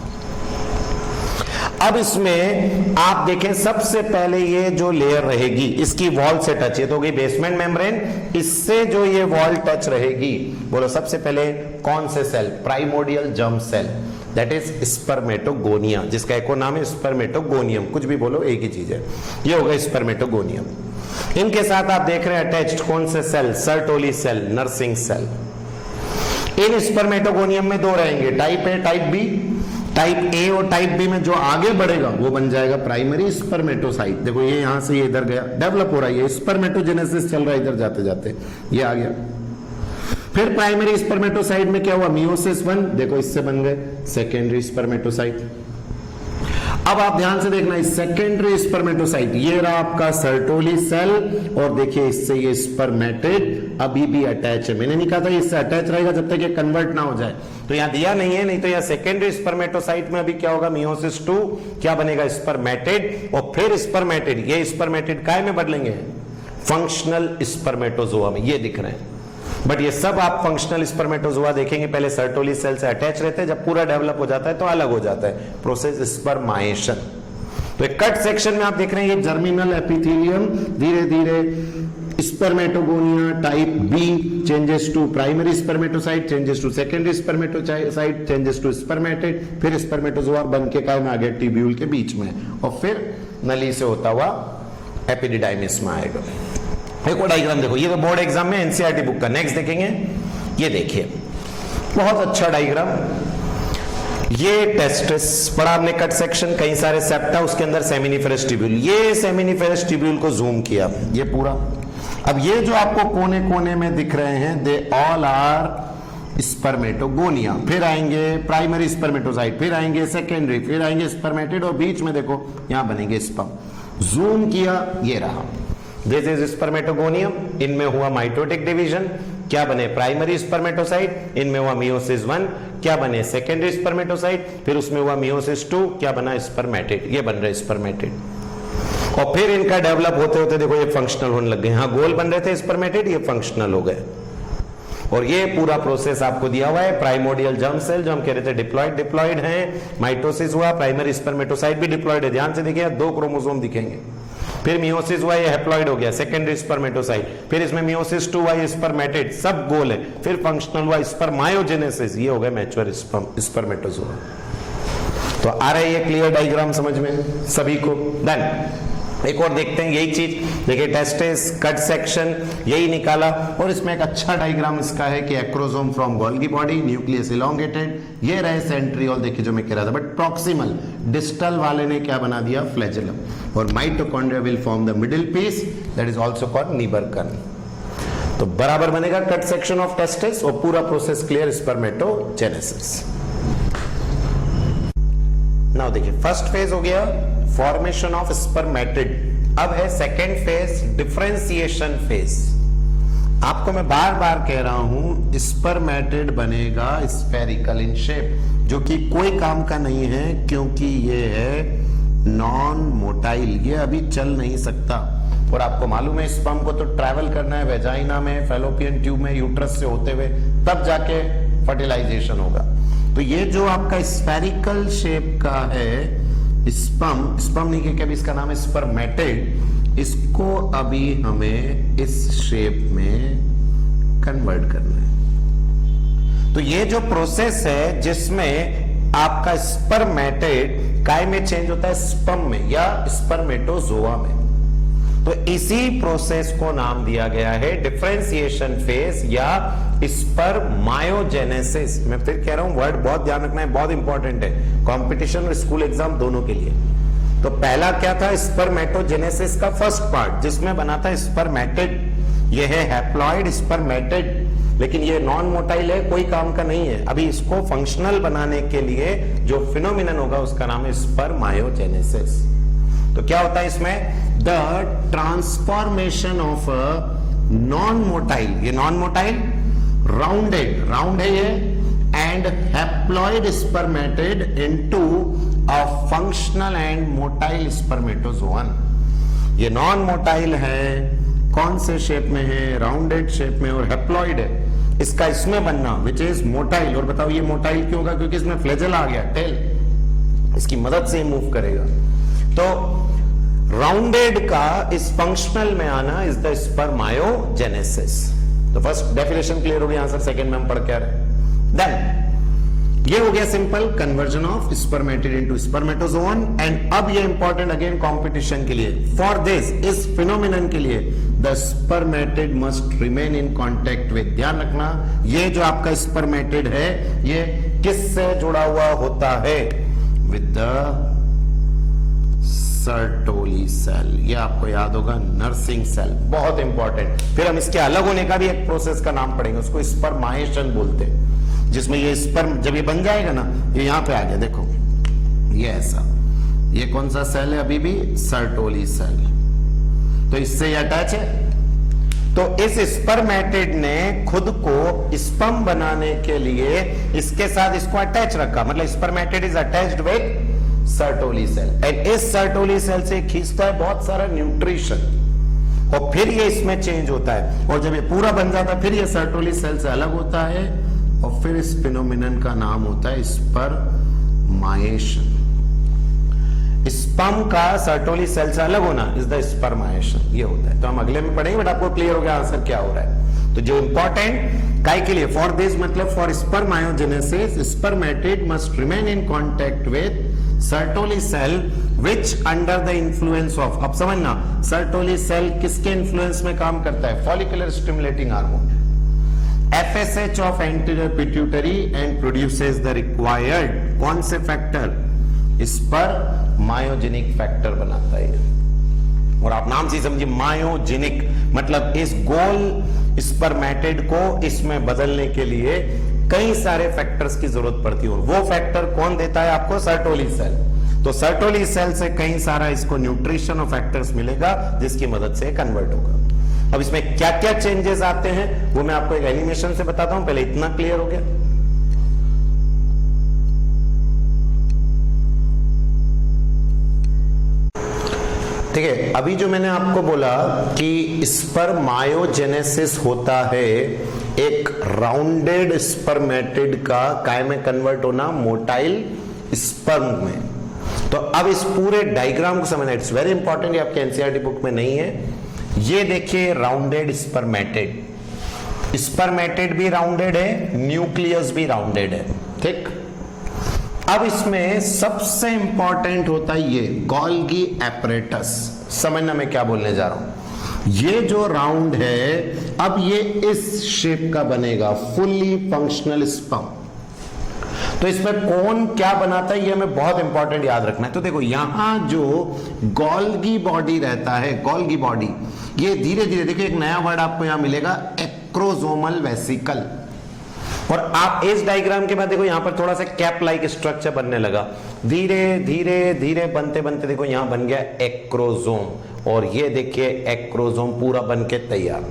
अब इसमें आप देखें, सबसे पहले ये जो लेयर रहेगी इसकी वॉल से टच, ये तो होगी बेसमेंट मेम्ब्रेन, इससे जो ये वॉल टच रहेगी, बोलो सबसे पहले कौन से cell? Primordial germ cell, that is spermatogonia, जिसका एको नाम है स्पर्मेटोगोनियम। कुछ भी बोलो एक ही चीज है, ये होगा स्पर्मेटोगोनियम। इनके साथ आप देख रहे हैं अटैच्ड कौन से cell? Sertoli cell, nursing cell. इन स्पर्मेटोगोनियम में 2 रहेंगे, type A, type B. Type A और टाइप बी में जो आगे बढ़ेगा वो बन जाएगा प्राइमरी स्पर्मेटोसाइट। देखो ये यहां से ये इधर गया, डेवलप हो रहा है, ये स्पर्मेटोजेनेसिस चल रहा है इधर जाते जाते, ये आ गया। फिर प्राइमरी स्पर्मेटोसाइट में क्या हुआ? मियोसिस 1, देखो इससे बन गए सेकेंडरी स्पर्मेटोसाइट। अब आप ध्यान से देखना, सेकेंडरी स्पर्मेटोसाइट, ये रहा आपका सर्टोली सेल, और देखिए इससे ये स्पर्मेटेड अभी भी अटैच है। मैंने नहीं कहा था इससे अटैच रहेगा जब तक ये कन्वर्ट ना हो जाए, तो यहां दिया नहीं है, नहीं तो यहां सेकेंडरी स्पर्मेटोसाइट में अभी क्या होगा? मियोसिस 2 क्या बनेगा? स्पर्मेटेड, और फिर स्पर्मेटेड, ये स्पर्मेटेड काय में बदलेंगे? फंक्शनल स्पर्मेटोजोआ में, ये दिख रहे हैं। बट ये सब आप फंक्शनल स्पर्मेटोजोआ देखेंगे, पहले सर्टोली सेल से अटैच रहते हैं, जब पूरा डेवलप हो जाता है तो अलग हो जाता है, प्रोसेस स्पर्माइजेशन। तो कट सेक्शन में आप देख रहे हैं ये जर्मिनल एपिथेलियम, धीरे धीरे spermatogonia type B changes to primary spermatocyte, changes to secondary spermatocyte, changes to spermatid, फिर स्पर्मेटोजोआ बन के काय में आ गया? ट्यूब्यूल के बीच में, और फिर नली से होता हुआ एपिडिडाइमिस में आएगा। एक और डायग्राम देखो, ये तो बोर्ड एग्जाम में एनसीईआरटी बुक का। नेक्स्ट देखेंगे, ये देखिए बहुत अच्छा डायग्राम, ये टेस्टिस पढ़ा हमने, कट सेक्शन, कई सारे सेप्टा, उसके अंदर सेमिनिफेरस ट्यूब्यूल। ये सेमिनिफेरस ट्यूब्यूल को जूम किया, ये पूरा। अब ये जो आपको कोने कोने में दिख रहे हैं, दे ऑल आर स्पर्मेटोगोनिया। फिर आएंगे प्राइमरी स्पर्मेटोसाइट, फिर आएंगे सेकेंडरी, फिर आएंगे स्पर्मेटेड, और बीच में देखो यहां बनेंगे स्पर्म। जूम किया, ये रहा, दिस इज स्पर्मेटोगोनियम। इनमें हुआ माइटोटिक डिवीजन, क्या बने? Primary spermatocyte. इनमें हुआ मियोसिस 1, क्या बने? Secondary spermatocyte. फिर उसमें हुआ मियोसिस 2, क्या बना? स्पर्मेटेड। ये बन रहे स्पर्मेटेड। और फिर इनका डेवलप होते होते देखो ये फंक्शनल होने लग गए। हाँ गोल बन रहे थे स्पर्मेटेड, ये फंक्शनल हो गए। और ये पूरा प्रोसेस आपको दिया हुआ है। प्राइमोडियल जर्म सेल जो हम कह रहे थे डिप्लॉइड है, माइटोसिस हुआ, प्राइमरी स्पर्मेटोसाइट भी डिप्लॉइड है, ध्यान से देखिए 2 क्रोमोसोम दिखेंगे। फिर मियोसिस हुआ, ये हैप्लॉइड हो गया, सेकेंडरी स्पर्मेटोसाइट, फिर इसमें मियोसिस 2 हुआ, ये स्पर्मेटेड, सब गोल है। फिर फंक्शनल हुआ स्पर्मायोजेनेसिस, ये हो गया मैच्योर स्पर्मेटोजोआ। तो आ रहा है ये क्लियर डायग्राम समझ में सभी को? डन। एक और देखते हैं यही चीज, देखिए टेस्टिस, कट सेक्शन, यही निकाला। और इसमें एक अच्छा डायग्राम इसका है कि acrosome from Golgi body, nucleus elongated, ये रहे सेंट्रियोल, देखिए जो मैं कह रहा था, बट प्रॉक्सिमल डिस्टल वाले ने क्या बना दिया, फ्लैजेलम। और mitochondria will form the middle piece, that is also called nebenkern. तो बराबर बनेगा कट सेक्शन ऑफ टेस्टिस और पूरा प्रोसेस क्लियर, स्पर्मेटोजेनेसिस। नाउ देखिए फर्स्ट फेज हो गया फॉर्मेशन ऑफ स्पर्मेटिड। अब है सेकेंड फेज, डिफरेंशिएशन फेज। आपको मैं बार बार कह रहा हूं स्पर्मेटिड बनेगा स्फेरिकल इन शेप, जो कि कोई काम का नहीं है क्योंकि ये है नॉन मोटाइल, ये अभी चल नहीं सकता। और आपको मालूम है स्पर्म को तो ट्रैवल करना है वेजाइना में, फैलोपियन ट्यूब में, यूट्रस से होते हुए, तब जाके फर्टिलाइजेशन होगा। तो ये जो आपका स्फेरिकल शेप का है स्पर्म नहीं कि अभी इसका नाम है स्पर्मेटिड, इसको अभी हमें इस शेप में कन्वर्ट करना है। तो ये जो प्रोसेस है जिसमें आपका स्पर्मेटिड काय में चेंज होता है, स्पर्म में या स्पर्मेटोजोआ में, तो इसी प्रोसेस को नाम दिया गया है डिफरेंशिएशन फेज या स्पर्मायोजेनेसिस। मैं फिर कह रहा हूं वर्ड बहुत ध्यान रखना है, बहुत इंपॉर्टेंट है कंपटीशन और स्कूल एग्जाम दोनों के लिए। तो पहला क्या था, स्पर्मेटोजेनेसिस का फर्स्ट पार्ट जिसमें बना था स्पर्मेटिड, ये है हैप्लॉइड स्पर्मेटिड, लेकिन ये नॉन मोटाइल है, कोई काम का नहीं है। अभी इसको फंक्शनल बनाने के लिए जो फिनोमिनन होगा उसका नाम है स्पर्मायोजेनेसिस। तो क्या होता है इसमें, the transformation of non motile, ये नॉन मोटाइल राउंड है ये, and haploid spermatid into a functional and motile spermatozoan. ये नॉन मोटाइल है, कौन से शेप में है, राउंडेड शेप में, और हैप्लॉइड है, इसका इसमें बनना विच इज मोटाइल। और बताओ ये मोटाइल क्यों होगा, क्योंकि इसमें फ्लैजेला आ गया, टेल, इसकी मदद से मूव करेगा। तो राउंडेड का इस फंक्शनल में आना इज द स्पर्मायोजेनेसिस। तो फर्स्ट डेफिनेशन क्लियर हो गया आंसर, सेकंड में हम पढ़ के आ रहे हैं। देन ये हो गया simple conversion of spermatid into spermatozoon. And अब ये इंपॉर्टेंट अगेन कंपटीशन के लिए, फॉर दिस, इस फिनोमिनन के लिए the spermatid must remain in contact with, ध्यान रखना ये जो आपका स्पर्मेटिड है ये किससे जुड़ा हुआ होता है, विद द सर्टोली सेल। ये आपको याद होगा, नर्सिंग सेल, बहुत इंपॉर्टेंट। फिर हम इसके अलग होने का भी एक प्रोसेस का नाम पढ़ेंगे, उसको स्पर्माइजेशन बोलते हैं, जिसमें ये स्पर्म जब ये बन जाएगा ना, ये यहां पे आ गया, देखो ये ऐसा, ये कौन सा सेल है, अभी भी सर्टोली सेल, तो इससे अटैच है। तो इस स्पर्मेटिड ने खुद को स्पर्म बनाने के लिए इसके साथ इसको अटैच रखा, मतलब spermatid is attached with Sertoli cell, and इस सर्टोली सेल से खींचता है बहुत सारा न्यूट्रिशन, और फिर ये इसमें चेंज होता है, और जब ये पूरा बन जाता है फिर ये सर्टोली सेल से अलग होता है, और फिर इस फिनोमिनन का नाम होता है स्पर्माइजेशन। स्पर्म का सर्टोली सेल से अलग होना इज द स्पर्माइजेशन, ये होता है। तो हम अगले में पढ़ेंगे, बट आपको क्लियर हो गया आंसर क्या हो रहा है। तो जो इंपॉर्टेंट काय के लिए, फॉर दिस मतलब for spermiogenesis spermatid must remain in contact with Sertoli cell which under the influence of, अब समझना सर्टोली सेल किसके इन्फ्लुएंस में काम करता है, follicular stimulating hormone FSH of anterior pituitary and produces the required कौन से फैक्टर, स्पर्मायोजेनिक फैक्टर बनाता है। और आप नाम से समझिए मायोजेनिक मतलब इस गोल स्पर्मेटिड को इसमें बदलने के लिए कई सारे फैक्टर्स की जरूरत पड़ती है, और वो फैक्टर कौन देता है आपको, सर्टोली सेल। तो सर्टोली सेल से कई सारा इसको न्यूट्रिशन और फैक्टर्स मिलेगा जिसकी मदद से कन्वर्ट होगा। अब इसमें क्या क्या चेंजेस आते हैं वो मैं आपको एक एनिमेशन से बताता हूं, पहले इतना क्लियर हो गया। ठीक है, अभी जो मैंने आपको बोला कि स्पर्मायोजेनेसिस होता है एक राउंडेड स्पर्मेटिड का काय में कन्वर्ट होना, मोटाइल स्पर्म में। तो अब इस पूरे डायग्राम को समझना, इट्स वेरी इंपॉर्टेंट, ये आपके एनसीईआरटी बुक में नहीं है। ये देखिए राउंडेड स्पर्मेटिड, स्पर्मेटिड भी राउंडेड है, न्यूक्लियस भी राउंडेड है, ठीक। अब इसमें सबसे इंपॉर्टेंट होता है ये गोल्गी एपरेटस। समझना मैं क्या बोलने जा रहा हूं। ये जो राउंड है, अब ये इस शेप का बनेगा, फुल्ली फंक्शनल स्पर्म। तो इसमें कौन क्या बनाता है ये हमें बहुत इंपॉर्टेंट याद रखना है। तो देखो यहां जो गोल्गी बॉडी रहता है, गोल्गी बॉडी, ये धीरे धीरे देखिए एक नया वर्ड आपको यहां मिलेगा, एक्रोसोमल वेसिकल। और आप इस डायग्राम के बाद देखो यहां पर थोड़ा सा कैप लाइक स्ट्रक्चर बनने लगा, धीरे धीरे धीरे बनते बनते देखो यहां बन गया एक्रोसोम। और ये देखिए एक्रोसोम पूरा बन के तैयार।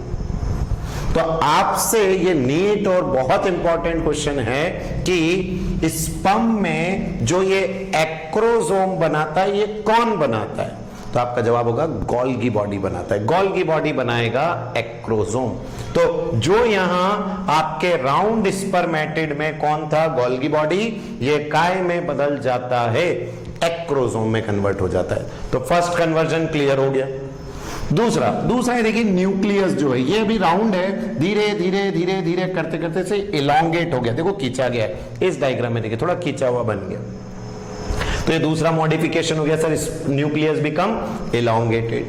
तो आपसे ये नीट और बहुत इंपॉर्टेंट क्वेश्चन है कि स्पर्म में जो ये एक्रोसोम बनाता है ये कौन बनाता है? तो आपका जवाब होगा गोल्गी बॉडी बनाता है। गोल्गी बॉडी बनाएगा एक्रोसोम। तो जो यहां आपके राउंड स्पर्मेटिड में कौन था? गोल्गी बॉडी, ये काय में बदल जाता है, एक्रोसोम में कन्वर्ट हो जाता है। तो फर्स्ट कन्वर्जन क्लियर हो गया। दूसरा है देखिए न्यूक्लियस जो है ये भी राउंड है, धीरे धीरे धीरे धीरे करते करते से इलोंगेट हो गया, देखो खींचा गया है। इस डायग्राम में देखिए थोड़ा खींचा हुआ बन गया। तो ये दूसरा मॉडिफिकेशन हो गया sir, nucleus become elongated.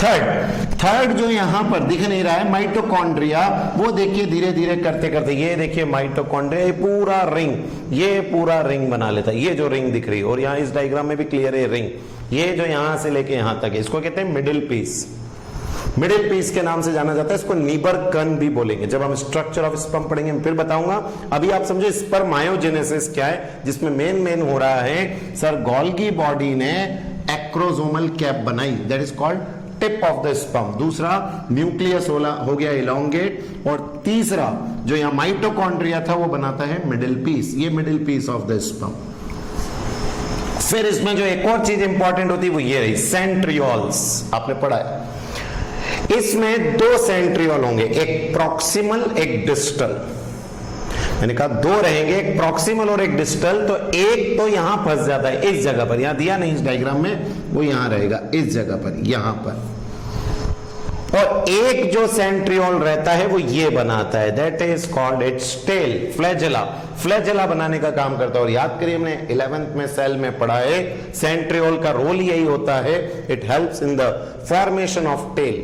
Third जो यहां पर दिख नहीं रहा है माइटोकॉन्ड्रिया, वो देखिए धीरे धीरे करते करते ये देखिए माइटोकॉन्ड्रिया, ये पूरा रिंग बना लेता है। ये जो रिंग दिख रही है, और यहां इस डायग्राम में भी क्लियर है रिंग, ये जो यहां से लेके यहां तक है, इसको कहते हैं मिडिल पीस। मिडिल पीस के नाम से जाना जाता है, इसको नीबरकन भी बोलेंगे। जब हम स्ट्रक्चर ऑफ स्पर्म पढ़ेंगे मैं फिर बताऊंगा। अभी आप समझो स्पर्मायोजेनेसिस क्या है, जिसमें मेन हो रहा है सर गोल्गी बॉडी ने एक्रोसोमल कैप बनाई, that is called tip of the sperm. दूसरा न्यूक्लियस हो गया इलोंगेट, और तीसरा जो यहां माइटोकॉन्ड्रिया था वो बनाता है मिडिल पीस, ये middle piece of the sperm. फिर इसमें जो एक और चीज इंपॉर्टेंट होती है वो ये रही, सेंट्रियोल्स। आपने पढ़ा है, इसमें दो सेंट्रियोल होंगे, एक प्रॉक्सिमल एक डिस्टल। मैंने कहा दो रहेंगे, एक प्रॉक्सिमल और एक डिस्टल। तो एक तो यहां फंस जाता है इस जगह पर, यहां दिया नहीं इस डायग्राम में, वो यहां रहेगा इस जगह पर, यहां पर। और एक जो सेंट्रियोल रहता है वो ये बनाता है, that is called its tail, flagella. Flagella बनाने का काम करता है। और याद करिए हमने 11th में सेल में पढ़ा है, सेंट्रियोल का रोल यही होता है, it helps in the formation of tail,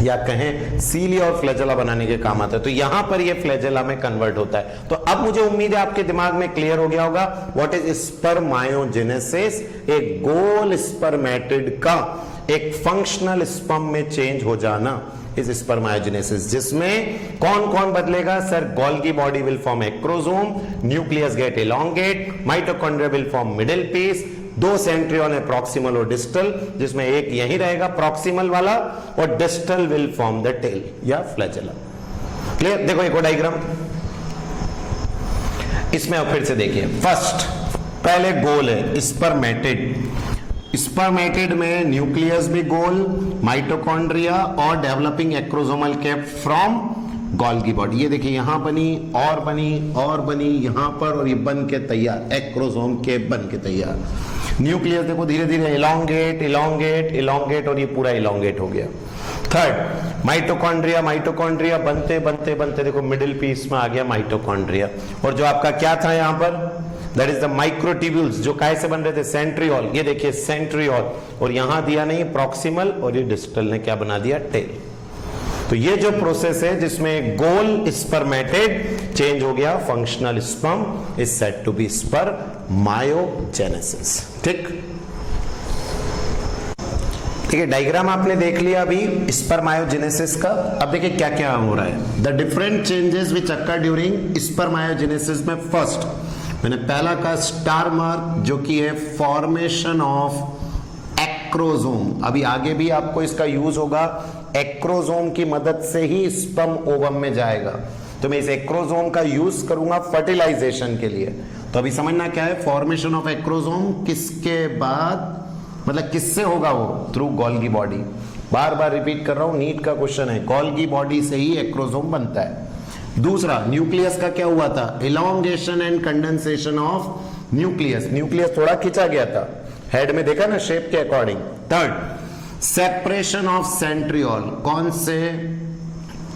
या कहें सीलिया और फ्लैजेला बनाने के काम आता है। तो यहां पर ये फ्लैजेला में कन्वर्ट होता है। तो अब मुझे उम्मीद है आपके दिमाग में क्लियर हो गया होगा व्हाट इज स्पर्मायोजेनेसिस। एक गोल स्पर्मेटिड का एक फंक्शनल स्पर्म में चेंज हो जाना इज स्पर्मायोजेनेसिस, जिसमें कौन कौन बदलेगा sir? Golgi body will form acrosome, nucleus get elongate, mitochondria will form middle piece, दो सेंट्रियोल है प्रॉक्सिमल और डिस्टल, जिसमें एक यही रहेगा प्रॉक्सिमल वाला, और distal will form the tail या फ्लैजेला। क्लियर? देखो एक और डायग्राम इसमें फिर से देखिए। फर्स्ट पहले गोल है स्पर्मेटिड, स्पर्मेटिड में न्यूक्लियस भी गोल, माइटोकॉन्ड्रिया और developing acrosomal cap from Golgi body. ये देखिए यहां बनी और बनी और बनी यहां पर, और ये बन के तैयार, एक्रोसोम कैप बन के तैयार। न्यूक्लियस देखो धीरे धीरे इलोंगेट इलोंगेट इलोंगेट, और ये पूरा इलोंगेट हो गया। थर्ड माइटोकॉन्ड्रिया बनते बनते बनते देखो मिडिल पीस में आ गया माइटोकॉन्ड्रिया। और जो आपका क्या था यहां पर, दैट इज द माइक्रोट्यूब्यूल्स, जो काय से बन रहे थे? सेंट्रियोल। ये देखिए सेंट्रियोल, और यहां दिया नहीं प्रॉक्सिमल, और ये डिस्टल ने क्या बना दिया? टेल। तो ये जो प्रोसेस है जिसमें गोल स्पर्मेटिड चेंज हो गया functional sperm, is said to be spermiogenesis. ठीक है, डायग्राम आपने देख लिया अभी स्पर्मायोजेनेसिस का। अब देखिए क्या क्या हो रहा है, the different changes which occur during spermiogenesis में। फर्स्ट मैंने पहला का स्टार मार्क, जो कि है फॉर्मेशन ऑफ एक्रोसोम। अभी आगे भी आपको इसका यूज होगा, एक्रोसोम की मदद से ही स्पर्म ओवम में जाएगा। तो मैं इस एक्रोसोम का यूज करूंगा फर्टिलाइजेशन के लिए। तो अभी समझना क्या है, फॉर्मेशन ऑफ एक्रोसोम किसके बाद? मतलब किससे होगा वो? Through Golgi body. बार बार रिपीट कर रहा हूं, नीट का क्वेश्चन है, गोल्गी बॉडी से ही एक्रोसोम बनता है। दूसरा, न्यूक्लियस का क्या हुआ था? Elongation and condensation of nucleus, nucleus थोड़ा खींचा गया था, हेड में देखा ना शेप के according. Third, separation of centriole, कौन से?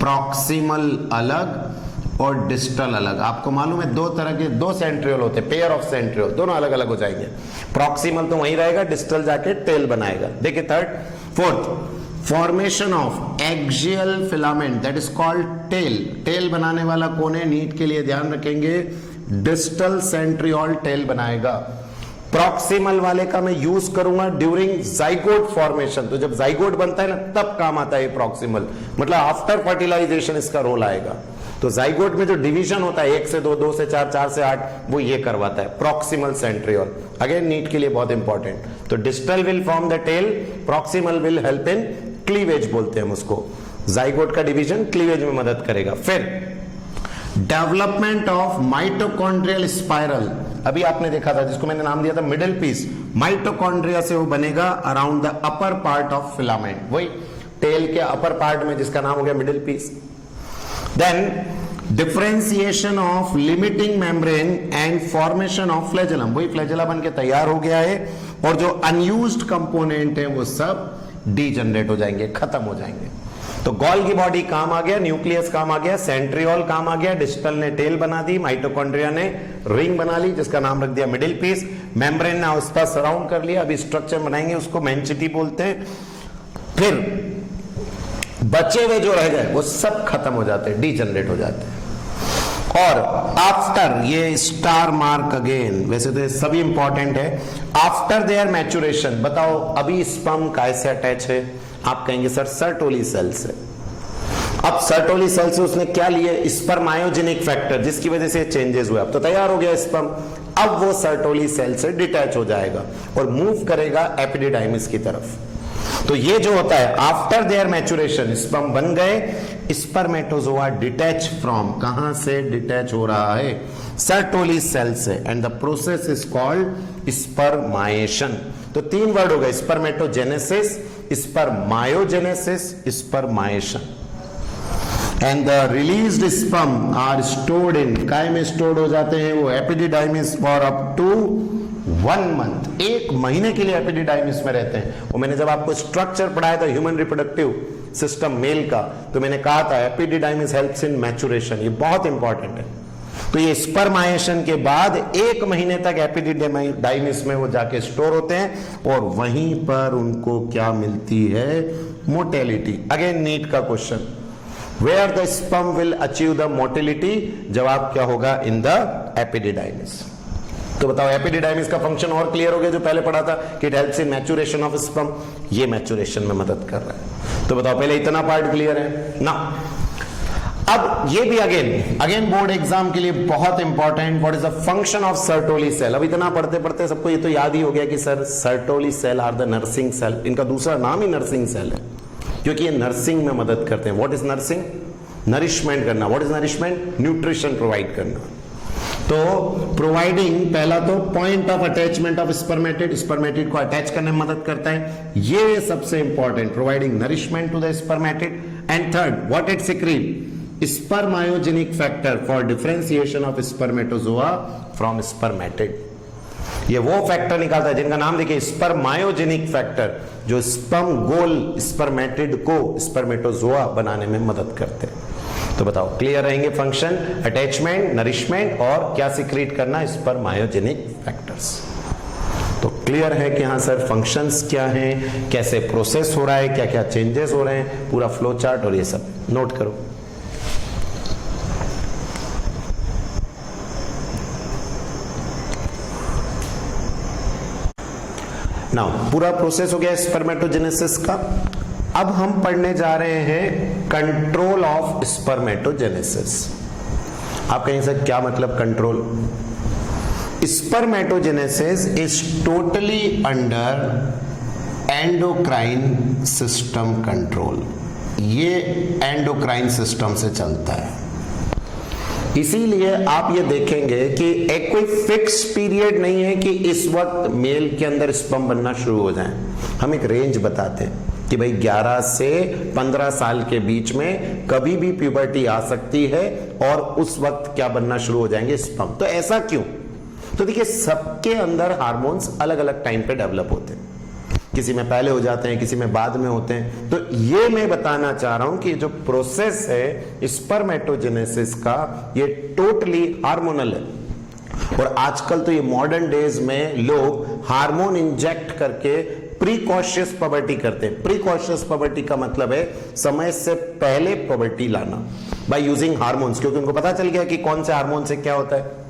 प्रॉक्सिमल अलग और डिस्टल अलग। आपको मालूम है दो तरह के, दो सेंट्रियोल होते हैं, पेयर ऑफ सेंट्रियोल, दोनों अलग अलग हो जाएंगे। प्रॉक्सिमल तो वहीं रहेगा, डिस्टल जाके टेल बनाएगा। देखिए third. Fourth, formation of axial filament, that is called tail. Tail बनाने वाला कौन है? नीट के लिए ध्यान रखेंगे, डिस्टल सेंट्रियोल टेल बनाएगा। प्रॉक्सिमल वाले का मैं यूज करूंगा ड्यूरिंग जाइगोट फॉर्मेशन, तो जब जाइगोट बनता है ना तब काम आता है प्रॉक्सिमल, मतलब आफ्टर फर्टिलाइजेशन इसका रोल आएगा। तो जाइगोट में जो डिवीजन होता है 1 से 2, 2 से 4, 4 से 8, वो ये करवाता है प्रॉक्सिमल सेंट्रियोल। अगेन नीट के लिए बहुत इंपॉर्टेंट। तो distal will form the tail, proximal will help in cleavage, बोलते हैं हम उसको। जाइगोट का डिवीजन क्लीवेज में मदद करेगा। फिर डेवलपमेंट ऑफ माइटोकॉन्ड्रियल स्पाइरल, अभी आपने देखा था जिसको मैंने नाम दिया था मिडिल पीस, माइटोकॉन्ड्रिया से वो बनेगा around the upper part of filament, वही टेल के अपर पार्ट में जिसका नाम हो गया middle piece. Then differentiation of limiting membrane and formation of flagellum, वही फ्लैजेला बन के तैयार हो गया है, और जो अनयूज्ड कंपोनेंट है वो सब डीजनरेट हो जाएंगे, खत्म हो जाएंगे। तो गोल्गी बॉडी काम आ गया, न्यूक्लियस काम आ गया, सेंट्रियोल काम आ गया, डिस्टल ने टेल बना दी, माइटोकॉन्ड्रिया ने रिंग बना ली जिसका नाम रख दिया मिडिल पीस, मेम्ब्रेन ने उस पर सराउंड कर लिया, अभी स्ट्रक्चर बनाएंगे उसको मेंचिटी बोलते हैं। फिर बचे हुए जो रह गए वो सब खत्म हो जाते हैं, डीजनरेट हो जाते हैं। और आफ्टर, ये स्टार मार्क अगेन, वैसे तो ये सभी इंपॉर्टेंट है, आफ्टर देयर मैच्योरेशन, बताओ अभी स्पर्म कैसे अटैच है? आप कहेंगे सर सर्टोली सेल से। अब सर्टोली सेल से उसने क्या लिए? स्पर्मायोजेनिक फैक्टर, जिसकी वजह से चेंजेस हुए। अब तो तैयार हो गया स्पर्म, अब वो सर्टोली सेल से डिटैच हो जाएगा और मूव करेगा एपिडिडाइमिस की तरफ। तो ये जो होता है आफ्टर देयर मैच्योरेशन, स्पर्म बन गए, स्पर्मेटोजोआ डिटैच फ्रॉम, कहां से डिटैच हो रहा है? सर्टोली सेल से, and the process is called spermiation. तो 3 वर्ड हो गए, spermatogenesis, spermiogenesis, spermiation. And the released sperm are stored in, काय में स्टोर्ड हो जाते हैं वो? Epididymis for up to 1 month, 1 महीने के लिए एपिडिडाइमिस में रहते हैं। और मैंने जब आपको स्ट्रक्चर पढ़ाया था ह्यूमन रिप्रोडक्टिव सिस्टम मेल का, तो मैंने कहा था एपिडिडाइमिस हेल्प्स इन मैच्योरेशन, ये बहुत इंपॉर्टेंट है। तो ये स्पर्माइएशन के बाद 1 महीने तक एपिडिडाइमिस में वो जाके स्टोर होते हैं, और वहीं पर उनको क्या मिलती है? मोटेलिटी। अगेन नीट का question, where the sperm will achieve the motility? जवाब क्या होगा? In the epididymis. तो बताओ एपिडिडाइमिस का फंक्शन और क्लियर हो गया जो पहले पढ़ा था कि it helps in maturation of sperm, ये मैच्योरेशन में मदद कर रहा है। तो बताओ पहले इतना पार्ट क्लियर है ना? अब ये भी अगेन बोर्ड एग्जाम के लिए बहुत important, what is the function of Sertoli cell. अब इतना पढ़ते पढ़ते सबको ये तो याद ही हो गया कि sir Sertoli cell are the nursing cell, इनका दूसरा नाम ही नर्सिंग सेल है क्योंकि ये नर्सिंग में मदद करते हैं। What is nursing? नरिशमेंट करना। What is nourishment? Nutrition provide करना। तो प्रोवाइडिंग, पहला तो point of attachment of spermatid, spermatid को अटैच करने में मदद करता है, ये सबसे important, providing nourishment to the spermatid. And third, what it secrete? Spermiogenic factor for differentiation of spermatozoa from spermatid. ये वो फैक्टर निकालता है जिनका नाम देखिए स्पर्मायोजेनिक फैक्टर, जो स्पर्म गोल स्पर्मेटिड को स्पर्मेटोजोआ बनाने में मदद करते हैं। तो बताओ क्लियर रहेंगे फंक्शन? अटैचमेंट, नरिशमेंट और क्या सिक्रीट करना? स्पर्मायोजेनिक फैक्टर्स। तो क्लियर है कि हाँ सर फंक्शंस क्या हैं, कैसे प्रोसेस हो रहा है, क्या क्या चेंजेस हो रहे हैं, पूरा फ्लो चार्ट और ये सब नोट करो। नाउ पूरा प्रोसेस हो गया स्पर्मेटोजेनेसिस का। अब हम पढ़ने जा रहे हैं कंट्रोल ऑफ स्पर्मेटोजेनेसिस। आप कहेंगे सर क्या मतलब control? Spermatogenesis is totally under endocrine system control. ये एंडोक्राइन सिस्टम से चलता है। इसीलिए आप ये देखेंगे कि एक कोई फिक्स पीरियड नहीं है कि इस वक्त मेल के अंदर स्पर्म बनना शुरू हो जाए। हम एक रेंज बताते हैं कि भाई 11 से 15 साल के बीच में कभी भी प्यूबर्टी आ सकती है और उस वक्त क्या बनना शुरू हो जाएंगे, स्पर्म। तो ऐसा क्यों? तो देखिए, सबके अंदर हार्मोन्स अलग अलग टाइम पे डेवलप होते हैं, किसी में पहले हो जाते हैं, किसी में बाद में होते हैं। तो ये मैं बताना चाह रहा हूं कि जो प्रोसेस है स्पर्मेटोजेनेसिस का, ये टोटली हार्मोनल है। और आजकल तो ये मॉडर्न डेज में लोग हार्मोन इंजेक्ट करके प्रीकॉशियस पबर्टी करते हैं। प्रीकॉशियस पबर्टी का मतलब है समय से पहले पबर्टी लाना बाय यूजिंग हार्मोन्स, क्योंकि उनको पता चल गया कि कौन से हार्मोन से क्या होता है।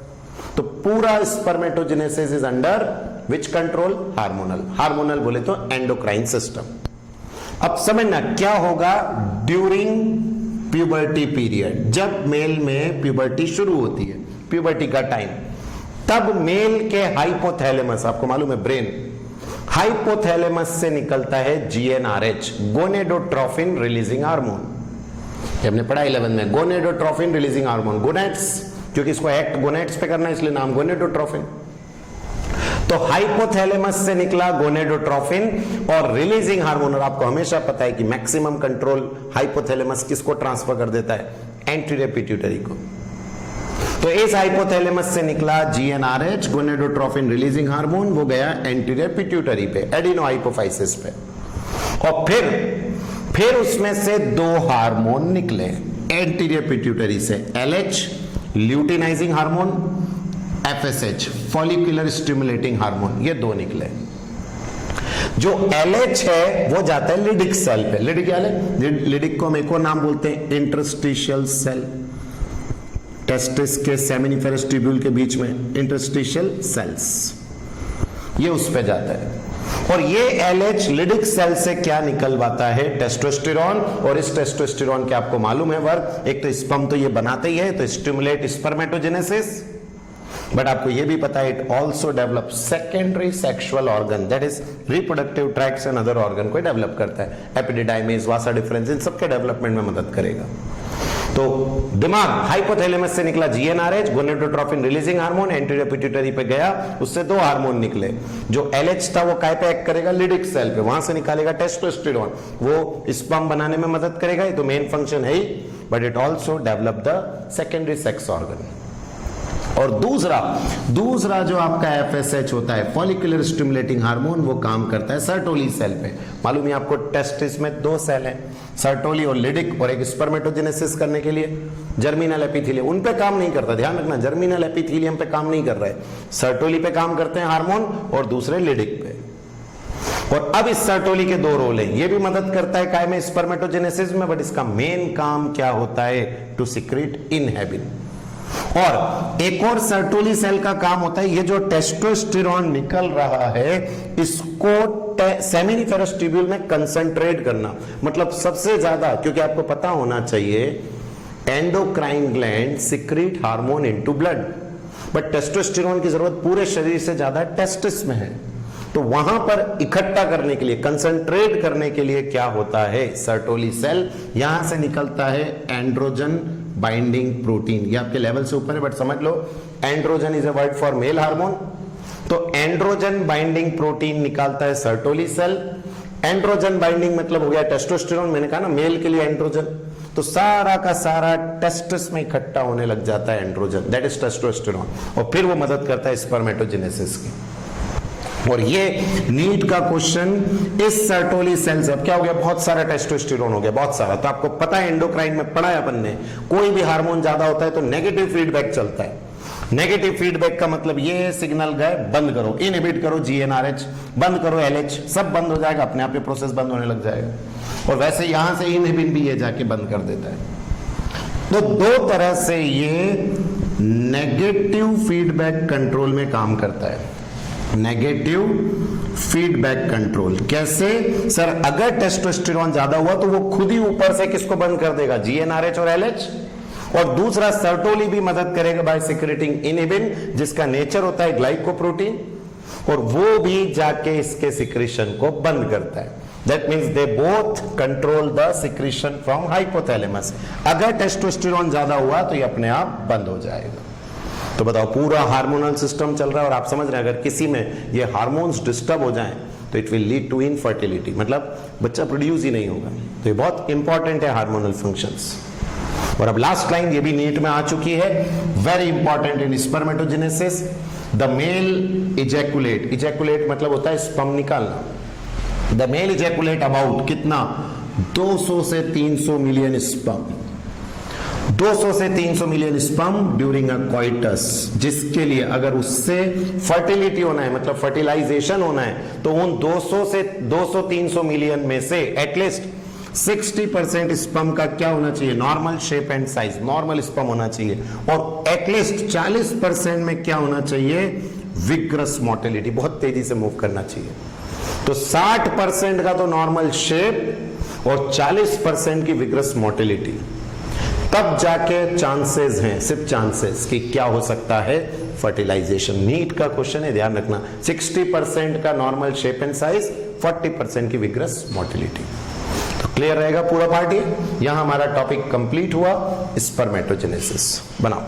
तो पूरा spermatogenesis is under which control? Hormonal. Hormonal बोले तो एंडोक्राइन सिस्टम। अब समझना क्या होगा ड्यूरिंग प्यूबर्टी पीरियड, जब मेल में प्यूबर्टी शुरू होती है, प्यूबर्टी का टाइम, तब मेल के हाइपोथैलेमस, आपको मालूम है ब्रेन, हाइपोथैलेमस से निकलता है GnRH, गोनेडोट्रोफिन रिलीजिंग हार्मोन। हमने पढ़ा 11 में, गोनेडोट्रोफिन रिलीजिंग हार्मोन, गोनेट्स, क्योंकि इसको एक्ट गोनेट्स पे करना है इसलिए नाम गोनेडोट्रोफिन। तो हाइपोथैलेमस से निकला गोनेडोट्रोफिन और रिलीजिंग हार्मोन। और आपको हमेशा पता है कि मैक्सिमम कंट्रोल हाइपोथैलेमस किसको ट्रांसफर कर देता है? एंटीरियर पिट्यूटरी को। तो इस हाइपोथैलेमस से निकला GnRH, गोनेडोट्रोफिन रिलीजिंग हार्मोन, वो गया एंटीरियर पिट्यूटरी पे, एडिनो हाइपोफाइसिस पे। और फिर उसमें से दो हार्मोन निकले एंटीरियर पिट्यूटरी से, LH luteinizing hormone, FSH follicular stimulating hormone, ये दो निकले। जो LH है वो जाता है लिडिक सेल पे। लिडिक क्या है? लिडिक को हम एक और नाम बोलते हैं इंटरस्टिशियल सेल, टेस्टिस के सेमिनिफेरस ट्यूब्यूल के बीच में इंटरस्टिशियल सेल्स, ये उस पे जाता है। और ये LH लिडिक सेल से क्या निकलवाता है? टेस्टोस्टेरॉन। और इस टेस्टोस्टेरॉन के आपको मालूम है वर्क, एक तो स्पर्म तो ये बनाते ही है, तो स्टिमुलेट स्पर्मेटोजेनेसिस, बट आपको ये भी पता है it also develop secondary sexual organ, that is reproductive tracts and other organ को डेवलप करता है। एपिडिडाइमिस, वासा डिफरेंस, इन सबके डेवलपमेंट में मदद करेगा। तो दिमाग, हाइपोथैलेमस से निकला GnRH, gonadotrophin releasing hormone, anterior pituitary पे गया, उससे दो हार्मोन निकले। जो LH था वो काय पे एक्ट करेगा? लिडिक सेल पे, वहां से निकालेगा टेस्टोस्टेरॉन, वो स्पर्म बनाने में मदद करेगा, ये तो मेन फंक्शन है ही, but it also develop the secondary sex organ. और दूसरा जो आपका FSH होता है, फॉलिकुलर स्टिमुलेटिंग हार्मोन, वो काम करता है सर्टोली सेल पे। मालूम है आपको टेस्टिस में दो सेल हैं, सर्टोली और लिडिक, और एक स्पर्मेटोजेनेसिस करने के लिए जर्मिनल एपिथेलियम। उन पे काम नहीं करता, ध्यान रखना, जर्मिनल एपिथेलियम पे काम नहीं कर रहा है, सर्टोली पे काम करते हैं हार्मोन और दूसरे लिडिक पे। और अब इस सर्टोली के दो रोल हैं, ये भी मदद करता है काय में? स्पर्मेटोजेनेसिस में, बट इसका मेन काम क्या होता है? To secrete inhibin. और एक और सर्टोली सेल का काम होता है, ये जो टेस्टोस्टेरॉन निकल रहा है इसको सेमिनिफेरस ट्यूब्यूल में कंसंट्रेट करना, मतलब सबसे ज्यादा, क्योंकि आपको पता होना चाहिए endocrine gland secrete hormone into blood, but testosterone की जरूरत पूरे शरीर से ज्यादा टेस्टिस में है। तो वहां पर इकट्ठा करने के लिए, कंसंट्रेट करने के लिए क्या होता है? सर्टोली सेल, यहां से निकलता है एंड्रोजन बाइंडिंग प्रोटीन। ये आपके लेवल से ऊपर है बट समझ लो, androgen is a word for male hormone. तो एंड्रोजन बाइंडिंग प्रोटीन निकालता है सर्टोली सेल। एंड्रोजन बाइंडिंग मतलब हो गया टेस्टोस्टेरॉन, मैंने कहा ना मेल के लिए एंड्रोजन, तो सारा का सारा टेस्टिस में इकट्ठा होने लग जाता है एंड्रोजन, दैट इज टेस्टोस्टेरॉन, और फिर वो मदद करता है स्पर्मेटोजेनेसिस की। और ये नीट का क्वेश्चन इस सर्टोली सेल से, अब क्या हो गया? बहुत सारा टेस्टोस्टेरॉन हो गया, बहुत सारा। तो आपको पता है एंडोक्राइन में पढ़ा है अपन ने, कोई भी हार्मोन ज्यादा होता है तो नेगेटिव फीडबैक चलता है। नेगेटिव फीडबैक का मतलब ये सिग्नल गए, बंद करो, इनहिबिट करो GnRH, बंद करो LH, सब बंद हो जाएगा, अपने आप ये प्रोसेस बंद होने लग जाएगा। और वैसे यहां से इनहिबिन भी ये जाके बंद कर देता है। तो दो तरह से ये नेगेटिव फीडबैक कंट्रोल में काम करता है। नेगेटिव फीडबैक कंट्रोल कैसे? सर अगर टेस्टोस्टेरॉन ज्यादा हुआ तो वो खुद ही ऊपर से किसको बंद कर देगा? GnRH और LH। और दूसरा सर्टोली भी मदद करेगा बाय सिक्रेटिंग इनहिबिन, जिसका नेचर होता है ग्लाइकोप्रोटीन। और वो भी जाके इसके सिक्रीशन को बंद करता है। That means they both control the secretion from hypothalamus. अगर टेस्टोस्टेरोन ज्यादा हुआ तो ये अपने आप बंद हो जाएगा। तो बताओ, पूरा हार्मोनल सिस्टम चल रहा है और आप समझ रहे हैं अगर किसी में ये हार्मोन्स डिस्टर्ब हो जाएं तो it will lead to infertility, मतलब बच्चा प्रोड्यूस ही नहीं होगा। तो ये बहुत इंपॉर्टेंट है हार्मोनल फंक्शंस। और अब लास्ट लाइन ये भी नीट में आ चुकी है, very important in spermatogenesis, the male ejaculate. Ejaculate मतलब होता है स्पर्म निकालना। द मेल इजैकुलेट अबाउट कितना, 200 से 300 मिलियन स्पर्म, 200 से 300 मिलियन स्पर्म ड्यूरिंग अ कॉइटस, जिसके लिए अगर उससे फर्टिलिटी होना है, मतलब फर्टिलाइजेशन होना है, तो उन 200 से 200-300 मिलियन में से एटलीस्ट 60% स्पर्म का क्या होना चाहिए, normal shape and size, normal sperm होना चाहिए। और एटलीस्ट 40% में क्या होना चाहिए, विग्रस मोटिलिटी, बहुत तेजी से मूव करना चाहिए। तो 60% का तो नॉर्मल शेप और 40% की विग्रस मोटिलिटी, तब जाके चांसेस हैं, सिर्फ चांसेस, कि क्या हो सकता है, फर्टिलाइजेशन। नीट का क्वेश्चन है, ध्यान रखना। 60% का नॉर्मल शेप एंड साइज, 40% की विग्रस मोटिलिटी। तो क्लियर रहेगा पूरा पार्ट। यहां हमारा टॉपिक कंप्लीट हुआ, स्पर्मेटोजेनेसिस। बनाओ।